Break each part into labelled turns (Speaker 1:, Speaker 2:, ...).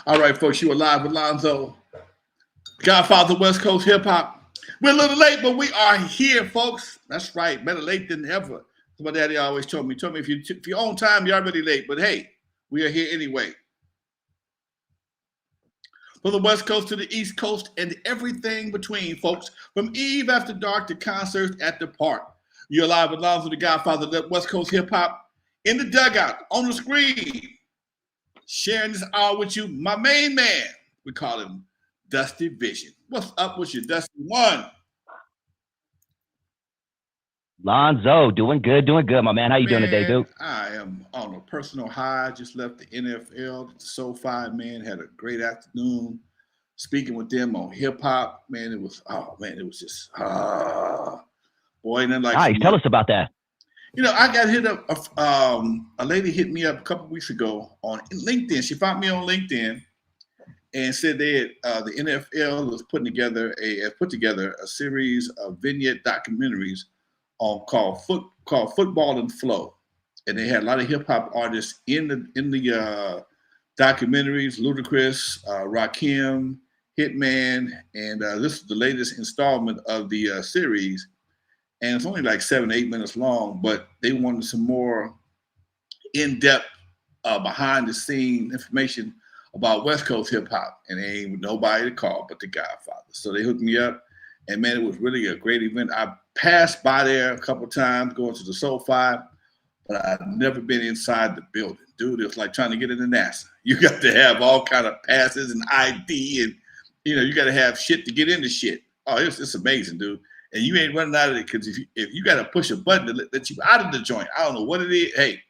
Speaker 1: All right, folks, you are live with Lonzo, Godfather West Coast Hip Hop. We're a little late, but we are here, folks. That's right, better late than ever. My daddy always told me, if you're on time, you're already late. But hey, we are here anyway. From the West Coast to the East Coast and everything between, folks. From Eve After Dark to concerts at the park. You're live with Lonzo, the Godfather of West Coast Hip Hop. In the dugout, on the screen, sharing this hour with you, my main man. We call him Dusty Vision. What's up with you, Dusty One?
Speaker 2: Lonzo, doing good, my man. How you doing today, dude?
Speaker 1: I am on a personal high. Just left the NFL, the SoFi, man. Had a great afternoon speaking with them on hip hop. Man, it was just boy, and then like
Speaker 2: nice. Tell us about that.
Speaker 1: You know, I got hit up. A lady hit me up a couple weeks ago on LinkedIn. She found me on LinkedIn and said they had, the NFL was putting together a series of vignette documentaries called Football and Flow, and they had a lot of hip hop artists in the documentaries. Ludacris, Rakim, Hitman, and this is the latest installment of the series. And it's only like 7-8 minutes long, but they wanted some more in-depth, behind the scene information about West Coast hip hop, and there ain't nobody to call but the Godfather. So they hooked me up, and man, it was really a great event. I passed by there a couple times going to the SoFi, but I've never been inside the building. Dude, it's like trying to get into NASA. You got to have all kind of passes and ID, and you got to have shit to get into shit. Oh, it's amazing, dude. And you ain't running out of it because if you got to push a button to let you out of the joint, I don't know what it is. Hey,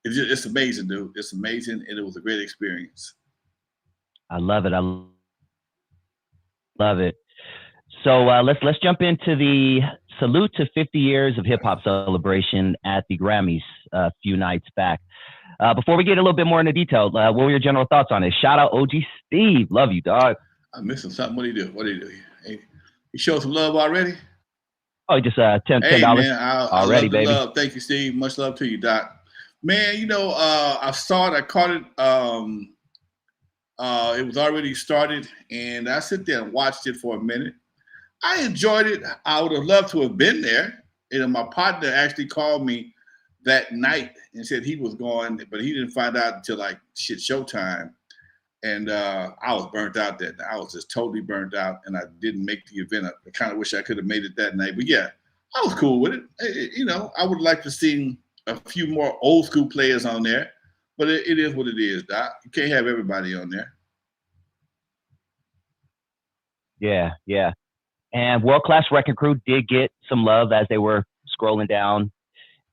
Speaker 1: it's amazing, dude. It's amazing, and it was a great experience.
Speaker 2: I love it. I love it. So let's jump into the salute to 50 years of hip hop celebration at the Grammys a few nights back. Before we get a little bit more into detail, what were your general thoughts on it? Shout out OG Steve. Love you, dog.
Speaker 1: I'm missing something. What do you do? Hey, you showed some love already?
Speaker 2: Oh, just $10.
Speaker 1: Hey, man, I
Speaker 2: already,
Speaker 1: love the
Speaker 2: baby.
Speaker 1: love. Thank you, Steve. Much love to you, Doc. Man, I saw it. I caught it. It was already started, and I sit there and watched it for a minute. I enjoyed it. I would have loved to have been there. My partner actually called me that night and said he was going, but he didn't find out until like showtime. And I was burnt out that night. I was just totally burnt out, and I didn't make the event. I kind of wish I could have made it that night. But yeah, I was cool with it. I would like to see a few more old school players on there, but it is what it is, Doc. You can't have everybody on there.
Speaker 2: Yeah. And World Class Wreckin Cru did get some love as they were scrolling down,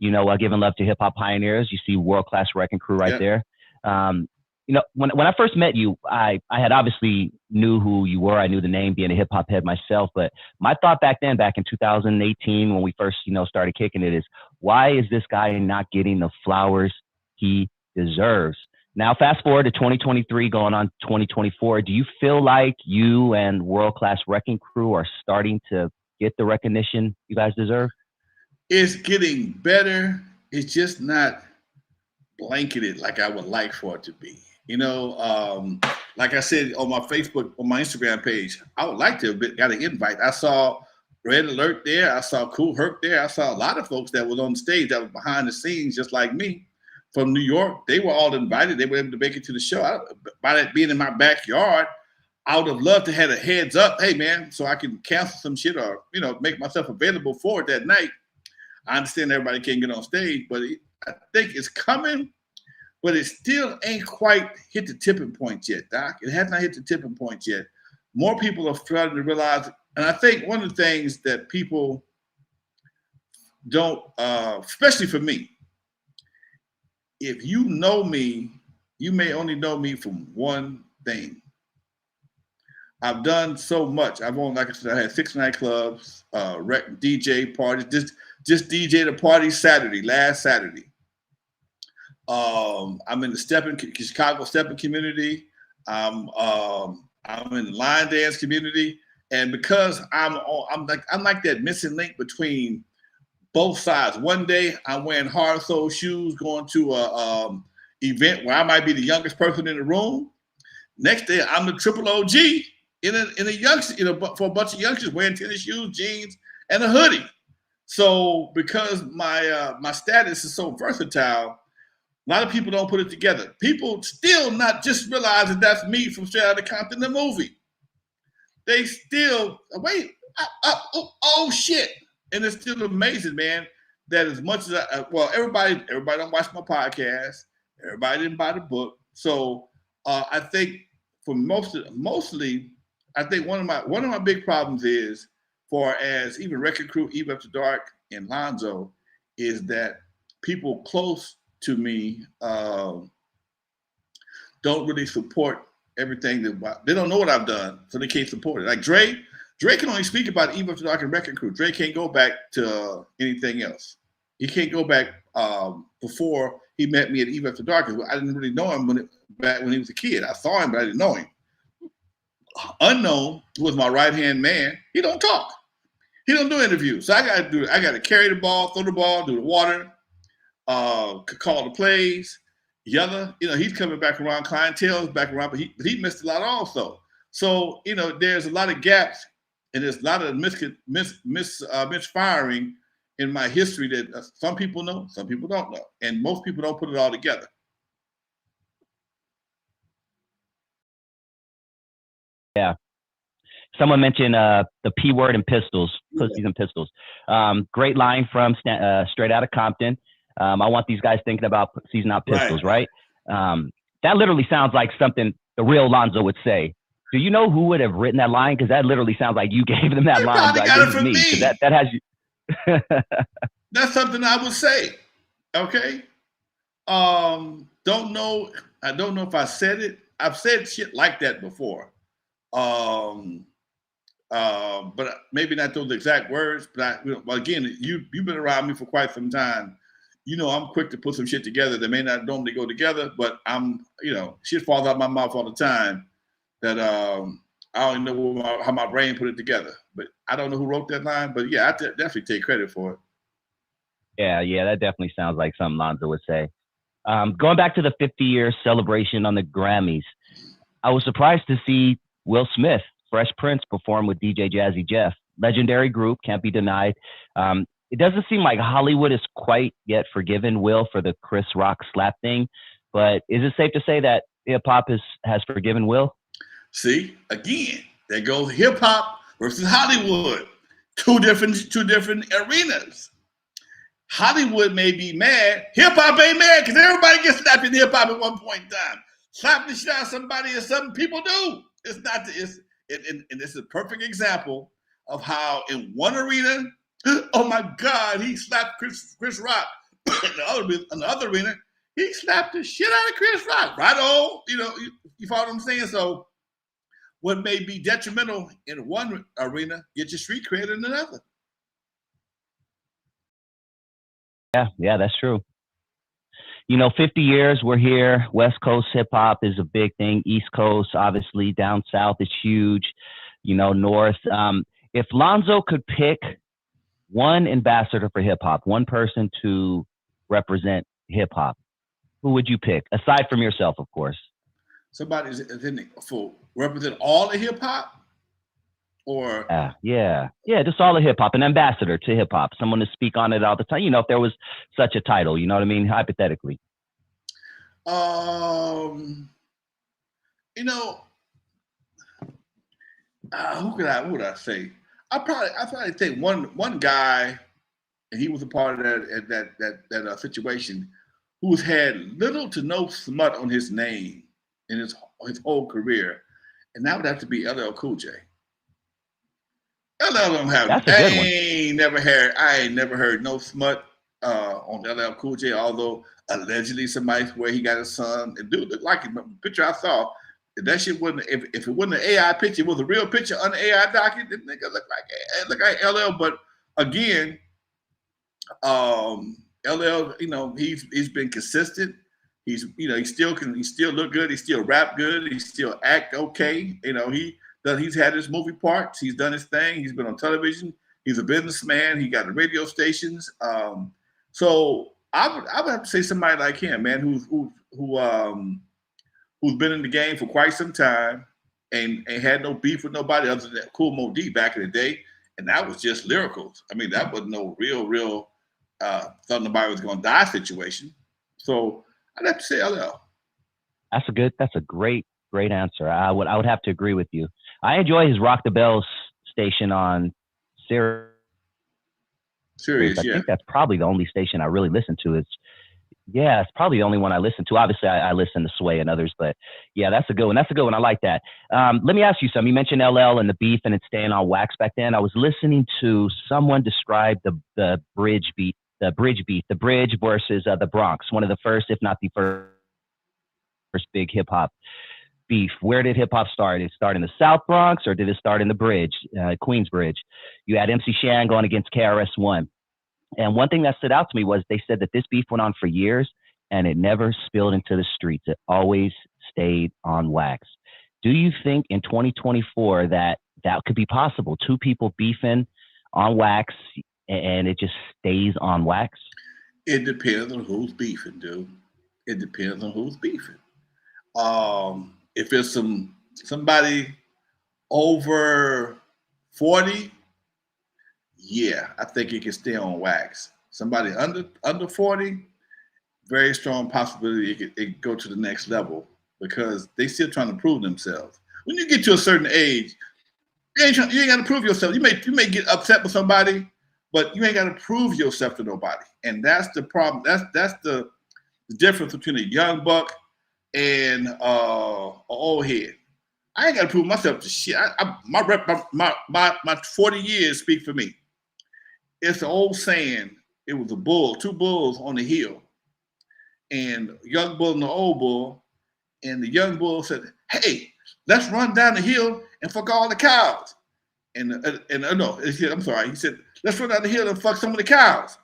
Speaker 2: giving love to hip hop pioneers. You see World Class Wreckin Cru right there. When I first met you, I had obviously knew who you were. I knew the name, being a hip hop head myself. But my thought back in 2018, when we first, started kicking it, is why is this guy not getting the flowers he deserves? Now, fast forward to 2023, going on 2024. Do you feel like you and World Class Wreckin Cru are starting to get the recognition you guys deserve?
Speaker 1: It's getting better. It's just not blanketed like I would like for it to be. Like I said on my Facebook, on my Instagram page, I would like to have got an invite. I saw Red Alert there. I saw Kool Herc there. I saw a lot of folks that was on the stage that was behind the scenes, just like me, from New York. They were all invited. They were able to make it to the show. By that being in my backyard, I would have loved to have a heads up. Hey, man, so I can cancel some shit or, make myself available for it that night. I understand everybody can't get on stage, but I think it's coming. But it still ain't quite hit the tipping point yet, Doc. It has not hit the tipping point yet. More people are starting to realize, and I think one of the things that people don't, especially for me, if you know me, you may only know me from one thing. I've done so much. I've owned, like I said, I had 6 nightclubs, DJ parties, just DJ the party last Saturday. I'm in the Chicago stepping community. I'm in the line dance community, and because I'm like that missing link between both sides. One day I'm wearing hard sole shoes, going to a event where I might be the youngest person in the room. Next day, I'm the triple OG in a youngster, for a bunch of youngsters wearing tennis shoes, jeans, and a hoodie. So because my status is so versatile, a lot of people don't put it together. People still not just realize that that's me from Straight Outta Compton, the movie. They still wait. Oh shit! And it's still amazing, man. That as much as everybody don't watch my podcast. Everybody didn't buy the book. So I think for mostly, I think one of my big problems is, for as even Wreckin Cru, Even After Dark, and Lonzo, is that people close to me don't really support everything that they don't know what I've done, so they can't support it. Like Dre can only speak about Even After Dark and Wreckin Cru. Dre can't go back to anything else. He can't go back before he met me at Even After Dark. I didn't really know him back when he was a kid. I saw him, but I didn't know him. Unknown, who was my right-hand man, he don't talk. He don't do interviews. So I got to carry the ball, throw the ball, do the water, call the plays. Yella, he's coming back around. Clientele's back around, but he missed a lot also. So there's a lot of gaps, and there's a lot of misfiring in my history that some people know, some people don't know, and most people don't put it all together.
Speaker 2: Yeah. Someone mentioned the P word and pistols, pussies and pistols. Great line from Straight Outta Compton. I want these guys thinking about pussies, not pistols, right? That literally sounds like something the real Lonzo would say. Do you know who would have written that line? Because that literally sounds like you gave them that line.
Speaker 1: Probably got it from me.
Speaker 2: That has you.
Speaker 1: That's something I would say. Okay. Don't know. I don't know if I said it. I've said shit like that before. But maybe not those exact words. But again, you've been around me for quite some time. I'm quick to put some shit together that may not normally go together, but shit falls out of my mouth all the time that I don't know how my brain put it together. But I don't know who wrote that line, but yeah, I definitely take credit for it.
Speaker 2: Yeah, that definitely sounds like something Lonzo would say. Going back to the 50-year celebration on the Grammys, I was surprised to see Will Smith, Fresh Prince, perform with DJ Jazzy Jeff. Legendary group, can't be denied. It doesn't seem like Hollywood is quite yet forgiven Will for the Chris Rock slap thing, but is it safe to say that hip-hop has forgiven Will?
Speaker 1: See, again, there goes hip-hop versus Hollywood. Two different arenas. Hollywood may be mad. Hip-hop ain't mad because everybody gets slapped in hip-hop at one point in time. Slap the shit out of somebody is something people do. It's not. And this is a perfect example of how in one arena, oh my God, he slapped Chris Rock. in the other arena, he slapped the shit out of Chris Rock. Right on. You follow what I'm saying? So what may be detrimental in one arena, get your street cred in another.
Speaker 2: Yeah, that's true. 50 years we're here. West Coast hip hop is a big thing. East Coast, obviously, down south is huge. North. If Lonzo could pick one ambassador for hip hop, one person to represent hip hop, who would you pick? Aside from yourself, of course.
Speaker 1: Somebody's for represent all the hip hop, or
Speaker 2: yeah, just all the hip hop, an ambassador to hip hop, someone to speak on it all the time. If there was such a title, you know what I mean, hypothetically.
Speaker 1: Who would I say? I probably think one guy, and he was a part of that situation, who's had little to no smut on his name in his whole career, and that would have to be LL Cool J. LL don't have.
Speaker 2: That's a good one.
Speaker 1: I ain't never heard no smut on LL Cool J. Although allegedly somebody where he got his son, and dude looked like him. The picture I saw, if that shit wasn't, if it wasn't an AI picture, it was a real picture on the AI document. The nigga looked like LL. But again, LL, he's been consistent. He still look good. He still rap good. He still act okay. He's had his movie parts. He's done his thing. He's been on television. He's a businessman. He got the radio stations. So I would have to say somebody like him, man, who who's been in the game for quite some time and had no beef with nobody other than Cool Mo D back in the day. And that was just lyricals. I mean, that was no real thought nobody was gonna die situation. So I'd have to say LL.
Speaker 2: That's a great answer. I would have to agree with you. I enjoy his Rock the Bells station on Sirius.
Speaker 1: Serious,
Speaker 2: I
Speaker 1: yeah.
Speaker 2: think that's probably the only station I really listen to. It's probably the only one I listen to. Obviously, I listen to Sway and others, but yeah, that's a good one. That's a good one. I like that. Let me ask you something. You mentioned LL and the beef and it staying on wax back then. I was listening to someone describe the bridge beef, the bridge versus the Bronx, one of the first, if not the first big hip hop beef. Where did hip hop start? Did it start in the South Bronx or did it start in the bridge, Queensbridge? You had MC Shan going against KRS-One. And one thing that stood out to me was they said that this beef went on for years and it never spilled into the streets. It always stayed on wax. Do you think in 2024 that could be possible? Two people beefing on wax and it just stays on wax?
Speaker 1: It depends on who's beefing, dude. It depends on who's beefing. If it's somebody over 40, yeah, I think it can stay on wax. Somebody under 40, very strong possibility it could go to the next level because they still trying to prove themselves. When you get to a certain age, you ain't got to prove yourself. You may get upset with somebody, but you ain't got to prove yourself to nobody, and that's the problem. That's the difference between a young buck and an old head. I ain't got to prove myself to shit. My 40 years speak for me. It's an old saying. It was a bull, two bulls on the hill, and a young bull and the old bull. And the young bull said, "Hey, let's run down the hill and fuck all the cows." No, I'm sorry. He said, "Let's run down the hill and fuck some of the cows."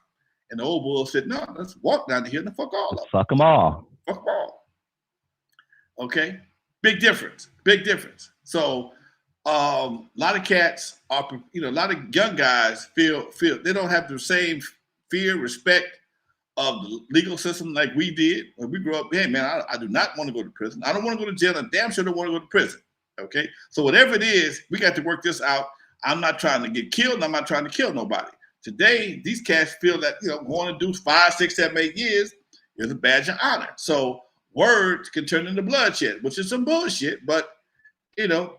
Speaker 1: And the old bull said, "No, let's walk down the hill and fuck all of them.
Speaker 2: Fuck them all.
Speaker 1: Fuck them all." Okay, big difference. Big difference. So, a lot of cats are, a lot of young guys feel they don't have the same fear, respect of the legal system like we did when we grew up. Hey, man, I do not want to go to prison. I don't want to go to jail. And damn sure don't want to go to prison. Okay, so whatever it is, we got to work this out. I'm not trying to get killed. And I'm not trying to kill nobody. Today, these cats feel that going to do 5, 6, 7, 8 years is a badge of honor. So words can turn into bloodshed, which is some bullshit. But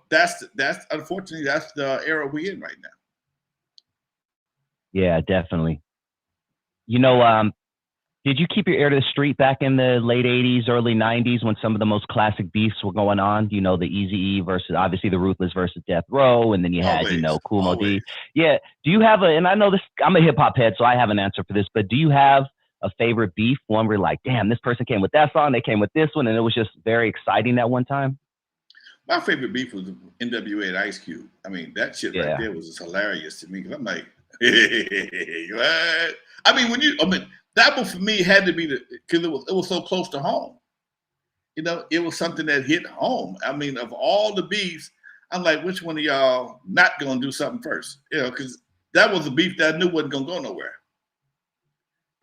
Speaker 1: that's unfortunately that's the era we're in right now.
Speaker 2: Yeah, definitely. Did you keep your ear to the street back in the late 80s, early 90s when some of the most classic beefs were going on? The Eazy-E versus, obviously, the Ruthless versus Death Row, and then you had, Kool Moe Dee. Yeah. Do you have and I know this, I'm a hip-hop head, so I have an answer for this, but do you have a favorite beef, one where you're like, damn, this person came with that song, they came with this one, and it was just very exciting at one time?
Speaker 1: My favorite beef was N.W.A. and Ice Cube. I mean, that shit right there was just hilarious to me because I'm like, hey, what? That one for me had to be because it was so close to home. It was something that hit home. I mean, of all the beefs, I'm like, which one of y'all not gonna do something first? Because that was a beef that I knew wasn't gonna go nowhere.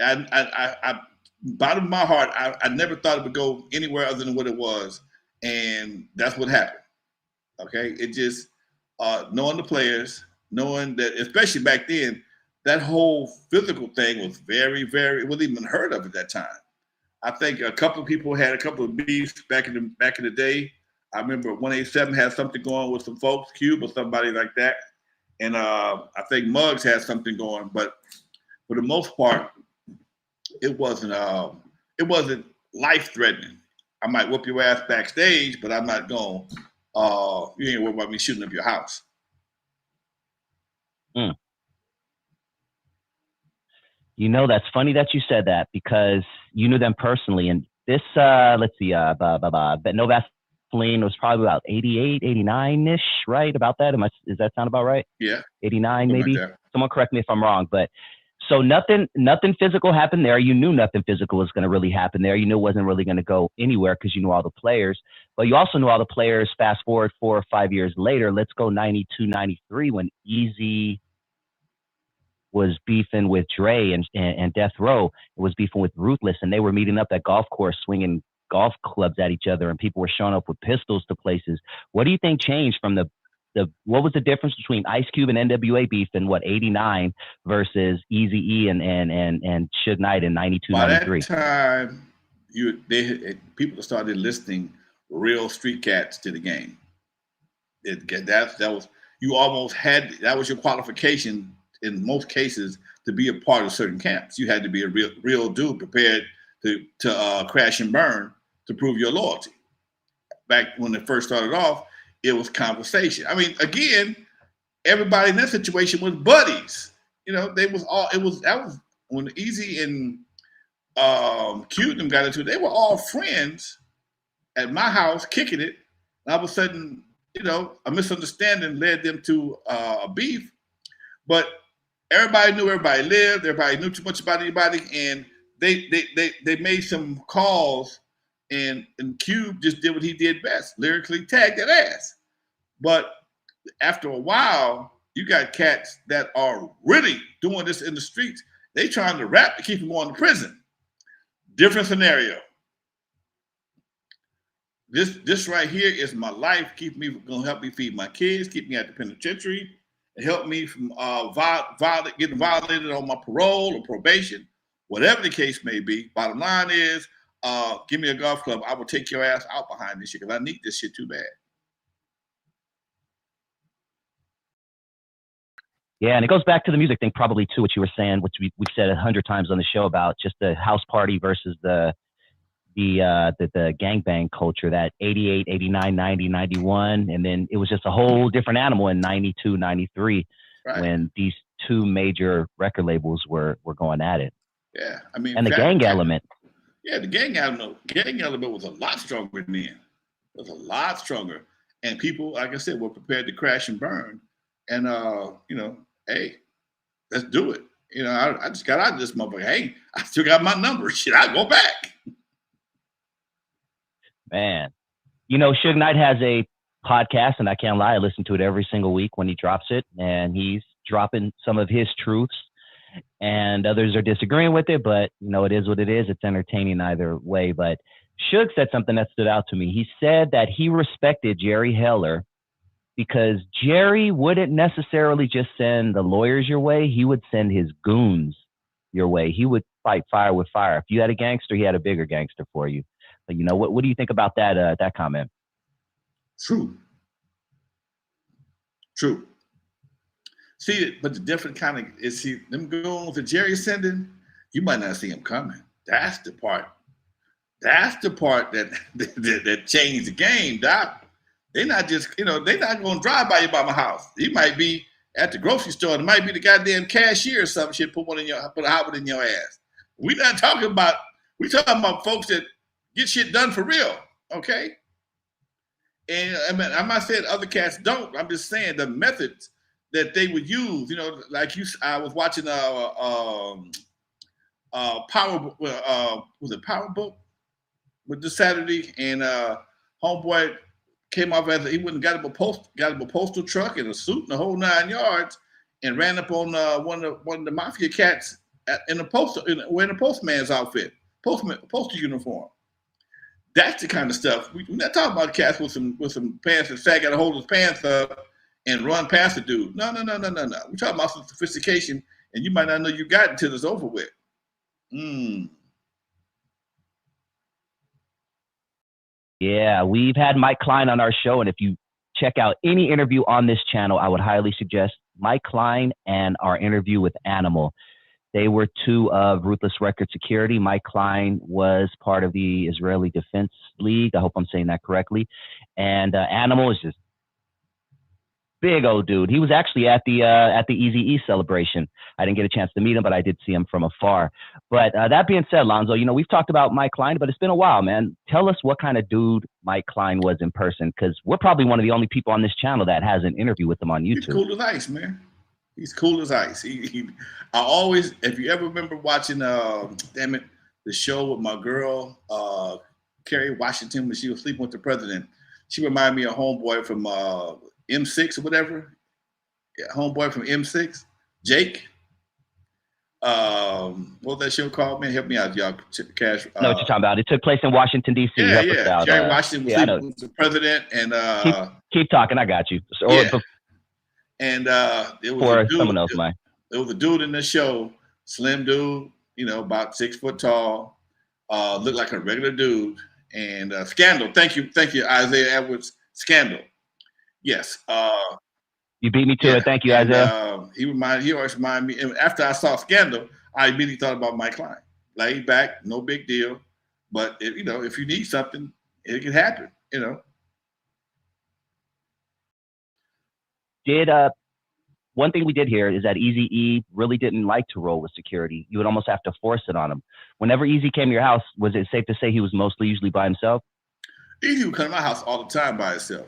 Speaker 1: I bottom of my heart, I never thought it would go anywhere other than what it was, and that's what happened. Okay, it just knowing the players, knowing that, especially back then, that whole physical thing was very, very, it wasn't even heard of at that time. I think a couple of people had a couple of beefs back in the day. I remember 187 had something going with some folks, Cube or somebody like that, and I think Muggs had something going. But for the most part, it wasn't life threatening. I might whoop your ass backstage, but I'm not going. You ain't worried about me shooting up your house.
Speaker 2: Mm. That's funny that you said that because you knew them personally. And this, let's see, but No Vaseline was probably about 88, 89-ish, right? About that. Does that sound about right?
Speaker 1: Yeah.
Speaker 2: 89, maybe? Like someone correct me if I'm wrong. But so nothing physical happened there. You knew nothing physical was going to really happen there. You knew it wasn't really going to go anywhere because you knew all the players. But you also knew all the players fast forward 4 or 5 years later. Let's go 92, 93 when Eazy was beefing with Dre and Death Row. It was beefing with Ruthless, and they were meeting up at golf course swinging golf clubs at each other and people were showing up with pistols to places. What do you think changed from what was the difference between Ice Cube and N.W.A. beef in what, 89 versus Eazy-E and Suge Knight in 92,
Speaker 1: By
Speaker 2: 93?
Speaker 1: that time, people started listening real street cats to the game. That was, you almost had, that was your qualification in most cases to be a part of certain camps. You had to be a real dude prepared to crash and burn to prove your loyalty. Back when it first started off, it was conversation. I mean, again, everybody in that situation was buddies. You know, that was when Easy and Q them got into it. They were all friends at my house kicking it. And all of a sudden, you know, a misunderstanding led them to a beef. But everybody knew everybody lived. Everybody knew too much about anybody, and they made some calls. And Cube just did what he did best, lyrically tagged that ass. But after a while, you got cats that are really doing this in the streets. They trying to rap to keep them going to prison. Different scenario. This right here is my life. Gonna help me feed my kids, keep me at the penitentiary, and help me from getting violated on my parole or probation, whatever the case may be. Bottom line is, give me a golf club. I will take your ass out behind this shit because I need this shit too bad.
Speaker 2: Yeah, and it goes back to the music thing probably too, what you were saying, which we've said 100 times on the show about just the house party versus the gangbang culture, that 88, 89, 90, 91, and then it was just a whole different animal in 92, 93, right, when these two major record labels were going at it.
Speaker 1: Yeah, I mean,
Speaker 2: and the gang element.
Speaker 1: Yeah, the gang element was a lot stronger then. It was a lot stronger, and people, like I said, were prepared to crash and burn. And you know, hey, let's do it. You know, I just got out of this motherfucker. Hey, I still got my number. Shit, I go back.
Speaker 2: Man, you know, Suge Knight has a podcast, and I can't lie, I listen to it every single week when he drops it, and he's dropping some of his truths, and others are disagreeing with it, but, you know, it is what it is. It's entertaining either way. But Suge said something that stood out to me. He said that he respected Jerry Heller because Jerry wouldn't necessarily just send the lawyers your way. He would send his goons your way. He would fight fire with fire. If you had a gangster, he had a bigger gangster for you. But, you know, what do you think about that comment?
Speaker 1: True. See, but the different kind of is, see, them goons that Jerry's sending, you might not see him coming. That's the part. That's the part that changed the game, Doc. They're not just, you know, they're not going to drive by my house. He might be at the grocery store. It might be the goddamn cashier or some shit. Put a hot in your ass. We're not talking about. We're talking about folks that get shit done for real. Okay. And I mean, I'm not saying other cats don't. I'm just saying the methods that they would use. You know, like I was watching Power. Was it Power Book with this Saturday, and homeboy came off as he went and got him a postal truck and a suit and the whole 9 yards, and ran up on one of the mafia cats wearing a postman's outfit, postal uniform. That's the kind of stuff. We're not talking about cats with some pants and got to hold his pants up and run past the dude. No. We're talking about some sophistication, and you might not know you got until it's over with.
Speaker 2: Yeah, we've had Mike Klein on our show, and if you check out any interview on this channel, I would highly suggest Mike Klein and our interview with Animal. They were two of Ruthless Record Security. Mike Klein was part of the Israeli Defense League. I hope I'm saying that correctly. And Animal is just big old dude. He was actually at the Eazy-E celebration. I didn't get a chance to meet him, but I did see him from afar. But that being said, Lonzo, you know, we've talked about Mike Klein, but it's been a while, man. Tell us what kind of dude Mike Klein was in person, because we're probably one of the only people on this channel that has an interview with him on YouTube.
Speaker 1: He's cool as ice, man. He's cool as ice. I always, if you ever remember watching, the show with my girl, Kerry Washington, when she was sleeping with the president, she reminded me of homeboy from M6 or whatever. Yeah, homeboy from M6, Jake. What was that show called? Man, help me out, y'all. Cash.
Speaker 2: I know what you're talking about. It took place in Washington, D.C.
Speaker 1: Yeah,
Speaker 2: Help us
Speaker 1: yeah.
Speaker 2: out.
Speaker 1: Jerry Washington
Speaker 2: Yeah, I know.
Speaker 1: was the president, and
Speaker 2: Keep talking. I got you.
Speaker 1: yeah. And it was a dude.
Speaker 2: Someone else, mine.
Speaker 1: It was a dude in the show, slim dude, about 6 foot tall, looked like a regular dude. And Scandal. Thank you, Isaiah Edwards. Scandal. Yes.
Speaker 2: You beat me to it. Thank you, Isaiah.
Speaker 1: He always reminded me. And after I saw Scandal, I immediately thought about Mike Klein. Laid back, no big deal. But if you need something, it can happen.
Speaker 2: One thing we did hear is that Eazy-E really didn't like to roll with security. You would almost have to force it on him. Whenever Eazy came to your house, was it safe to say he was usually by himself?
Speaker 1: Eazy would come to my house all the time by himself.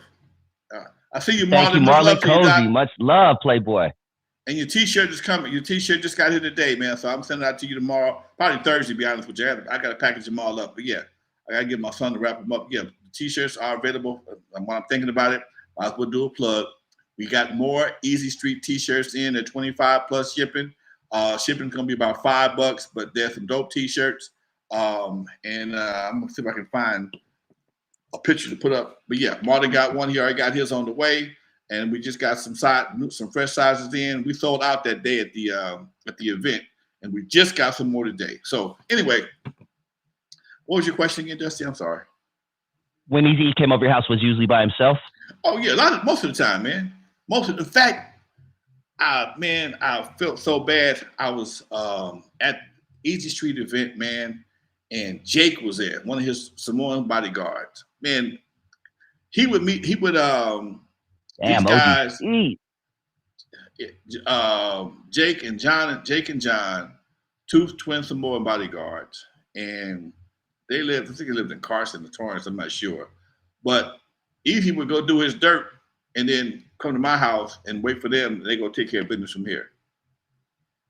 Speaker 1: I see you, Marlon.
Speaker 2: Thank you, Marlon Cozy. Much love, Playboy.
Speaker 1: And your T-shirt is coming. Your T-shirt just got here today, man. So I'm sending it out to you tomorrow, probably Thursday, to be honest with you. I got to package them all up. But yeah, I got to get my son to wrap them up. Yeah, the T-shirts are available. When I'm thinking about it, I will do a plug. We got more Easy Street T-shirts in at 25 plus shipping. Shipping's gonna be about $5, but there's some dope T-shirts. I'm gonna see if I can find a picture to put up. But yeah, Martin got one. He already got his on the way, and we just got some fresh sizes in. We sold out that day at the event, and we just got some more today. So anyway, what was your question again, Dusty? I'm sorry.
Speaker 2: When Eazy came over your house, was he usually by himself?
Speaker 1: Oh yeah, most of the time, man. In fact, I felt so bad. I was at Easy Street event, man, and Jake was there, one of his Samoan bodyguards. Man, he would these guys, Jake and John, two twin Samoan bodyguards, and I think they lived in Carson or Torrance, I'm not sure. But Easy would go do his dirt and then come to my house and wait for them. And they go take care of business from here.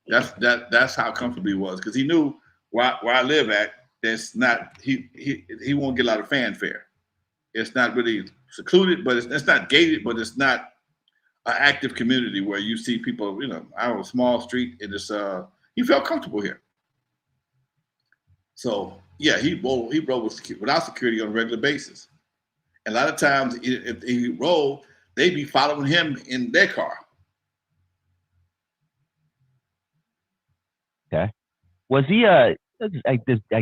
Speaker 1: That's how comfortable he was, because he knew where I live at. That's not he won't get a lot of fanfare. It's not really secluded, but it's not gated, but it's not an active community where you see people. I have a small street, and it's he felt comfortable here. So yeah, he rode without security on a regular basis. And a lot of times, if he rolled, they'd be following him in their car.
Speaker 2: Okay. Was he I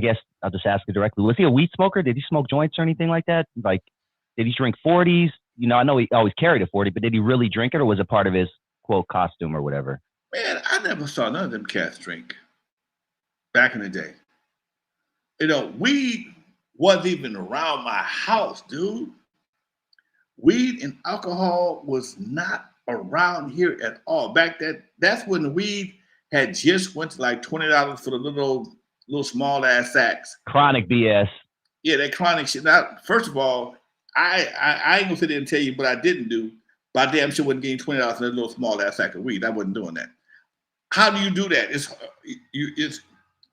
Speaker 2: guess I'll just ask it directly. Was he a weed smoker? Did he smoke joints or anything like that? Like, did he drink 40s? I know he always carried a 40, but did he really drink it, or was it part of his, quote, costume or whatever?
Speaker 1: Man, I never saw none of them cats drink back in the day. Weed wasn't even around my house, dude. Weed and alcohol was not around here at all. That's when the weed had just went to like $20 for the little small ass sacks.
Speaker 2: Chronic BS.
Speaker 1: Yeah, that chronic shit. Now, first of all, I ain't gonna sit there and tell you what I didn't do, but I damn sure wasn't getting $20 for that little small ass sack of weed. I wasn't doing that. How do you do that? It's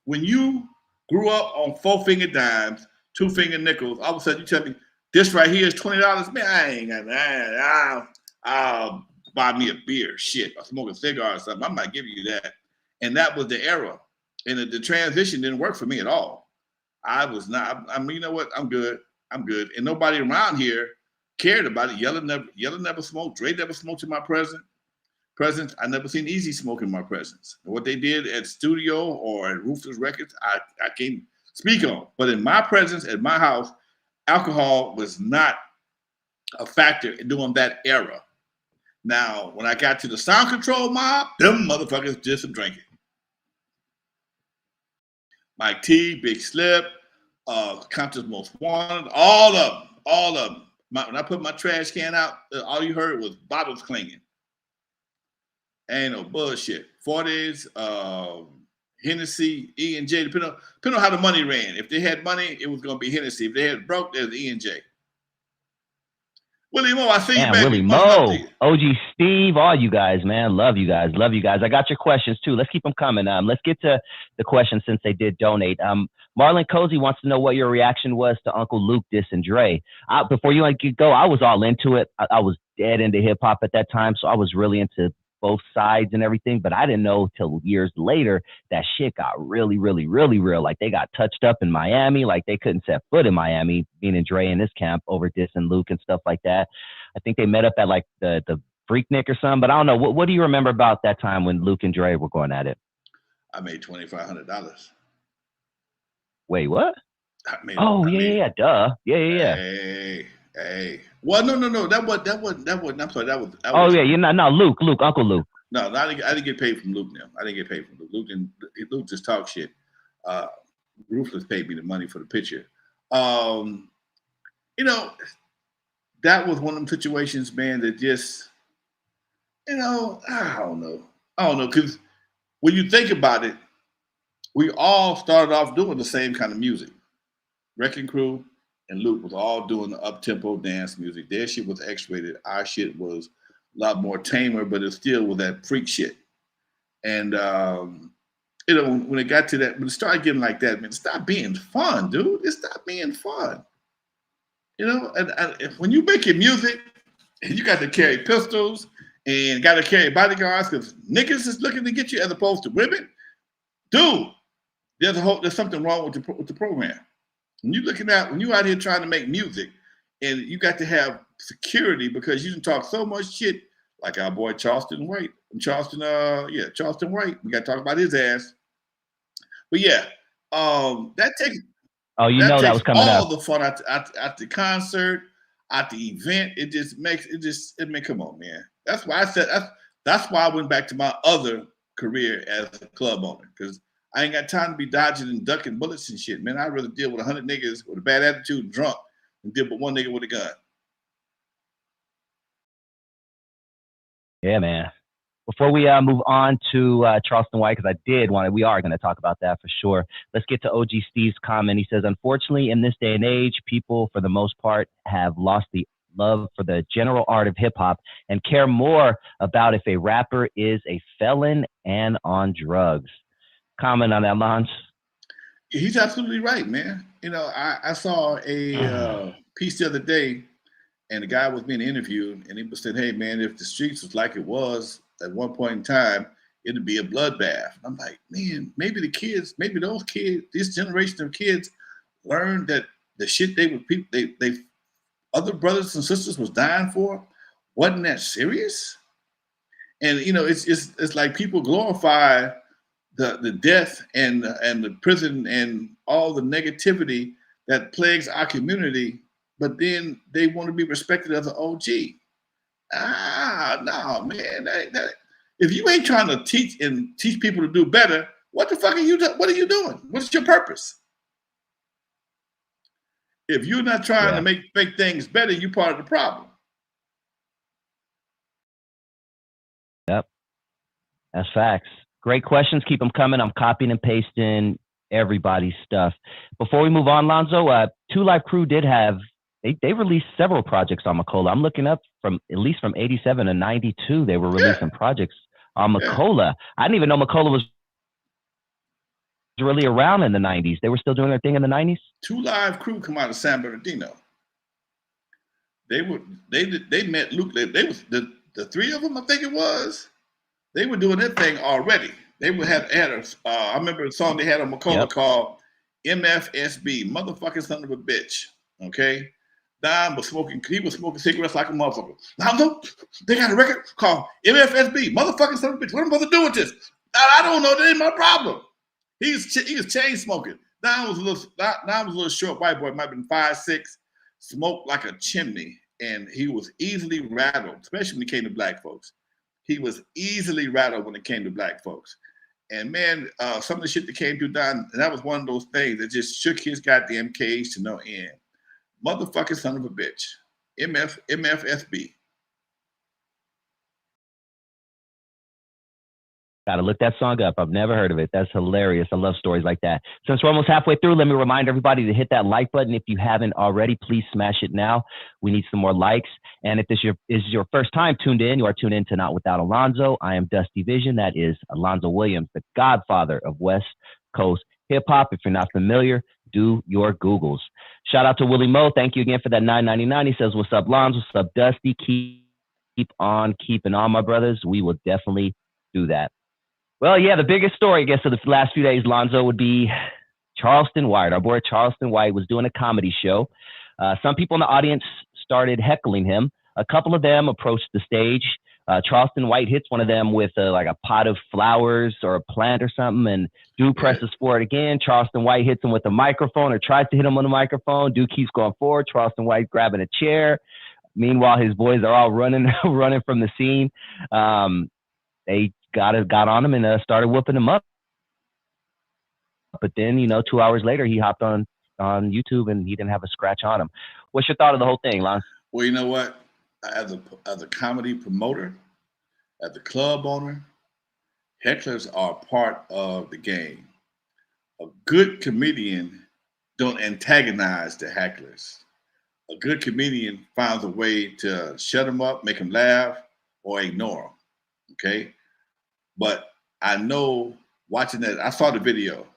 Speaker 1: when you grew up on 4-finger dimes, 2-finger nickels. All of a sudden, you tell me this right here is $20. Man, I ain't got that. I'll buy me a beer. Shit, I'll smoke a cigar or something. I might give you that. And that was the era. And the transition didn't work for me at all. I was not. I mean, you know what? I'm good. And nobody around here cared about it. Yella never smoked. Dre never smoked in my presence. I never seen Easy smoke in my presence. And what they did at studio or at Ruthless Records, I can't speak on. But in my presence, at my house, alcohol was not a factor during that era. Now, when I got to the Sound Control mob, them motherfuckers did some drinking. Mike T, Big Slip, Compton's Most Wanted, all of them. When I put my trash can out, all you heard was bottles clinging. Ain't no bullshit. 40s, Hennessy, E&J, depending on how the money ran. If they had money, it was going to be Hennessy. If they had broke, there's E&J. Willie Mo, I see you, baby.
Speaker 2: Willie Mo, OG Steve, all you guys, man. Love you guys. I got your questions, too. Let's keep them coming. Let's get to the questions since they did donate. Marlon Cozy wants to know what your reaction was to Uncle Luke dissing Dre. Before you go, I was all into it. I was dead into hip-hop at that time, so I was really into both sides and everything. But I didn't know till years later that shit got really, really, really real. Like they got touched up in Miami. Like they couldn't set foot in Miami, being in Dre in this camp over dissing Luke and stuff like that. I think they met up at like the Freaknik or something. But I don't know. What do you remember about that time when Luke and Dre were going at it?
Speaker 1: I made $2,500.
Speaker 2: Wait, what?
Speaker 1: I made,
Speaker 2: yeah, duh. Yeah.
Speaker 1: Hey. Well, no. That wasn't. I'm sorry. That
Speaker 2: was yeah, you're not. No, Luke, Uncle Luke.
Speaker 1: No, I didn't get paid from Luke now. I didn't get paid from Luke. Luke just talk shit. Ruthless paid me the money for the picture. You know, that was one of them situations, man, that just, I don't know. Because when you think about it, we all started off doing the same kind of music. Wreckin Cru and Luke was all doing the up-tempo dance music. Their shit was X-rated. Our shit was a lot more tamer, but it still was that freak shit. And, when it got to that, when it started getting like that, man, it stopped being fun, dude. It stopped being fun. And when you making music and you got to carry pistols and got to carry bodyguards because niggas is looking to get you as opposed to women, dude, there's something wrong with the program. When you out here trying to make music and you got to have security because you can talk so much shit, like our boy Charleston White. Charleston White. We got to talk about his ass. But yeah, that takes.
Speaker 2: Oh, that was coming
Speaker 1: all
Speaker 2: up.
Speaker 1: The fun at the concert, at the event. Come on, man. That's why I said that's why I went back to my other career as a club owner, because I ain't got time to be dodging and ducking bullets and shit, man. I'd rather deal with 100 niggas with a bad attitude and drunk than deal with one nigga with a gun.
Speaker 2: Yeah, man. Before we move on to Charleston White, because we are going to talk about that for sure. Let's get to OG Steve's comment. He says, unfortunately, in this day and age, people, for the most part, have lost the love for the general art of hip hop and care more about if a rapper is a felon and on drugs. Comment on that, Lance?
Speaker 1: He's absolutely right, man. I saw a piece the other day, and the guy was being interviewed, and he was saying, hey, man, if the streets was like it was at one point in time, it'd be a bloodbath. I'm like, man, maybe those kids, this generation of kids learned that the shit they other brothers and sisters was dying for wasn't that serious. And it's like people glorify the death and the prison and all the negativity that plagues our community, but then they want to be respected as an OG. No, man. If you ain't trying to teach people to do better, what the fuck are you doing? What are you doing? What's your purpose? If you're not trying to make things better, you're part of the problem.
Speaker 2: Yep. That's facts. Great questions. Keep them coming. I'm copying and pasting everybody's stuff. Before we move on, Lonzo, 2 Live Crew did have, they released several projects on Macola. I'm looking up from 87 to 92. They were releasing projects on Macola. I didn't even know Macola was really around in the 90s. They were still doing their thing in the 90s.
Speaker 1: 2 Live Crew come out of San Bernardino. They met Luke. They was the 3 of them, I think it was. They were doing their thing already. They would had I remember a song they had on Macola called MFSB, motherfucking son of a bitch. Okay. Don was smoking cigarettes like a motherfucker. Lonzo, they got a record called MFSB, motherfucking son of a bitch. What am I supposed to do with this? I don't know. That ain't my problem. He was chain smoking. Don was a little short white boy, might have been 5'6", smoked like a chimney, and he was easily rattled, especially when it came to black folks. He was easily rattled when it came to black folks. And man, some of the shit that came through Don, and that was one of those things that just shook his goddamn cage to no end. Motherfucking son of a bitch. MFSB.
Speaker 2: Gotta look that song up. I've never heard of it. That's hilarious. I love stories like that. Since we're almost halfway through, let me remind everybody to hit that like button. If you haven't already, please smash it now. We need some more likes. And if this is your first time tuned in, you are tuned in to Not Without Alonzo. I am Dusty Vision. That is Alonzo Williams, the godfather of West Coast hip hop. If you're not familiar, do your Googles. Shout out to Willie Mo. Thank you again for that $9.99. He says, what's up, Lonzo? What's up, Dusty? Keep keep on keeping on, my brothers. We will definitely do that. Well, yeah, the biggest story, I guess, of the last few days, Lonzo, would be Charleston White. Our boy Charleston White was doing a comedy show. Some people in the audience started heckling him. A couple of them approached the stage. Charleston White hits one of them with like a pot of flowers or a plant or something, and dude presses forward again. Charleston White hits him with a microphone or tries to hit him on the microphone. Dude keeps going forward. Charleston White grabbing a chair. Meanwhile, his boys are all running from the scene. They got on him and started whooping him up. But then, 2 hours later, he hopped on YouTube and he didn't have a scratch on him. What's your thought of the whole thing, Lon?
Speaker 1: Well, you know what? As a comedy promoter, as a club owner, hecklers are part of the game. A good comedian don't antagonize the hecklers. A good comedian finds a way to shut them up, make them laugh, or ignore them. Okay? But I know watching that, I saw the video.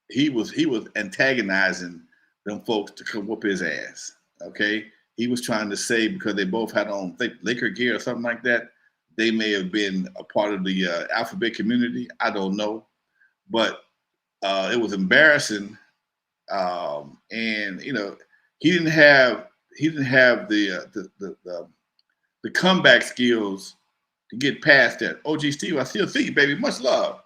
Speaker 1: He was antagonizing them folks to come whoop his ass. Okay? He was trying to say because they both had on Laker gear or something like that, they may have been a part of the alphabet community. I don't know, but it was embarrassing, and he didn't have the comeback skills to get past that. OG Steve, I still see you, baby. Much love.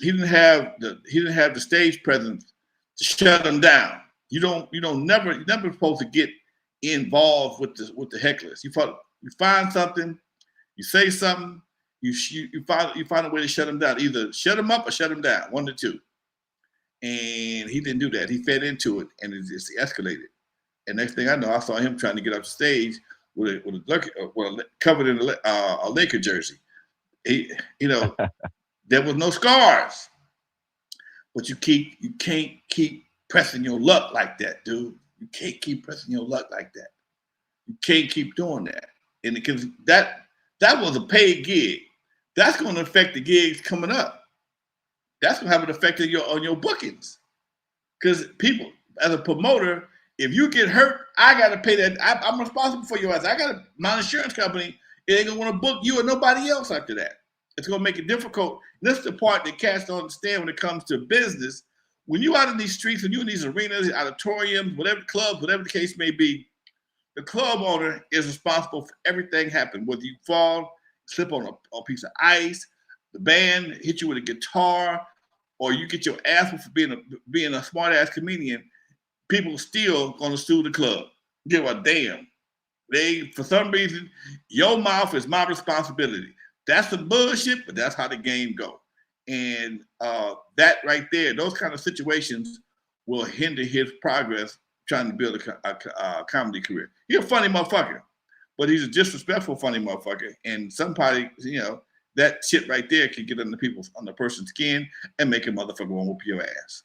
Speaker 1: He didn't have the stage presence to shut him down. You're never supposed to get involved with the hecklers. You find something, you say something, you find a way to shut them down. Either shut them up or shut them down. One of the two. And he didn't do that. He fed into it, and it just escalated. And next thing I know, I saw him trying to get off the stage with covered in a Laker jersey. There was no scars, but you can't keep pressing your luck like that, dude. You can't keep pressing your luck like that. You can't keep doing that, and because that was a paid gig, that's going to affect the gigs coming up. That's going to have an effect on your bookings, because people, as a promoter, if you get hurt, I got to pay that. I'm responsible for your ass. My insurance company, it ain't going to want to book you or nobody else after that. It's going to make it difficult. This is the part that cats don't understand when it comes to business. When you out in these streets, when you in these arenas, auditoriums, whatever clubs, whatever the case may be, the club owner is responsible for everything happening. Whether you fall, slip on a piece of ice, the band hit you with a guitar, or you get your ass for being a smart ass comedian, people still gonna sue the club. Give a damn. For some reason, your mouth is my responsibility. That's the bullshit, but that's how the game go. And that right there, those kind of situations will hinder his progress trying to build a comedy career. He's a funny motherfucker, but he's a disrespectful funny motherfucker. And somebody, that shit right there can get on the person's skin and make a motherfucker want to whoop your ass.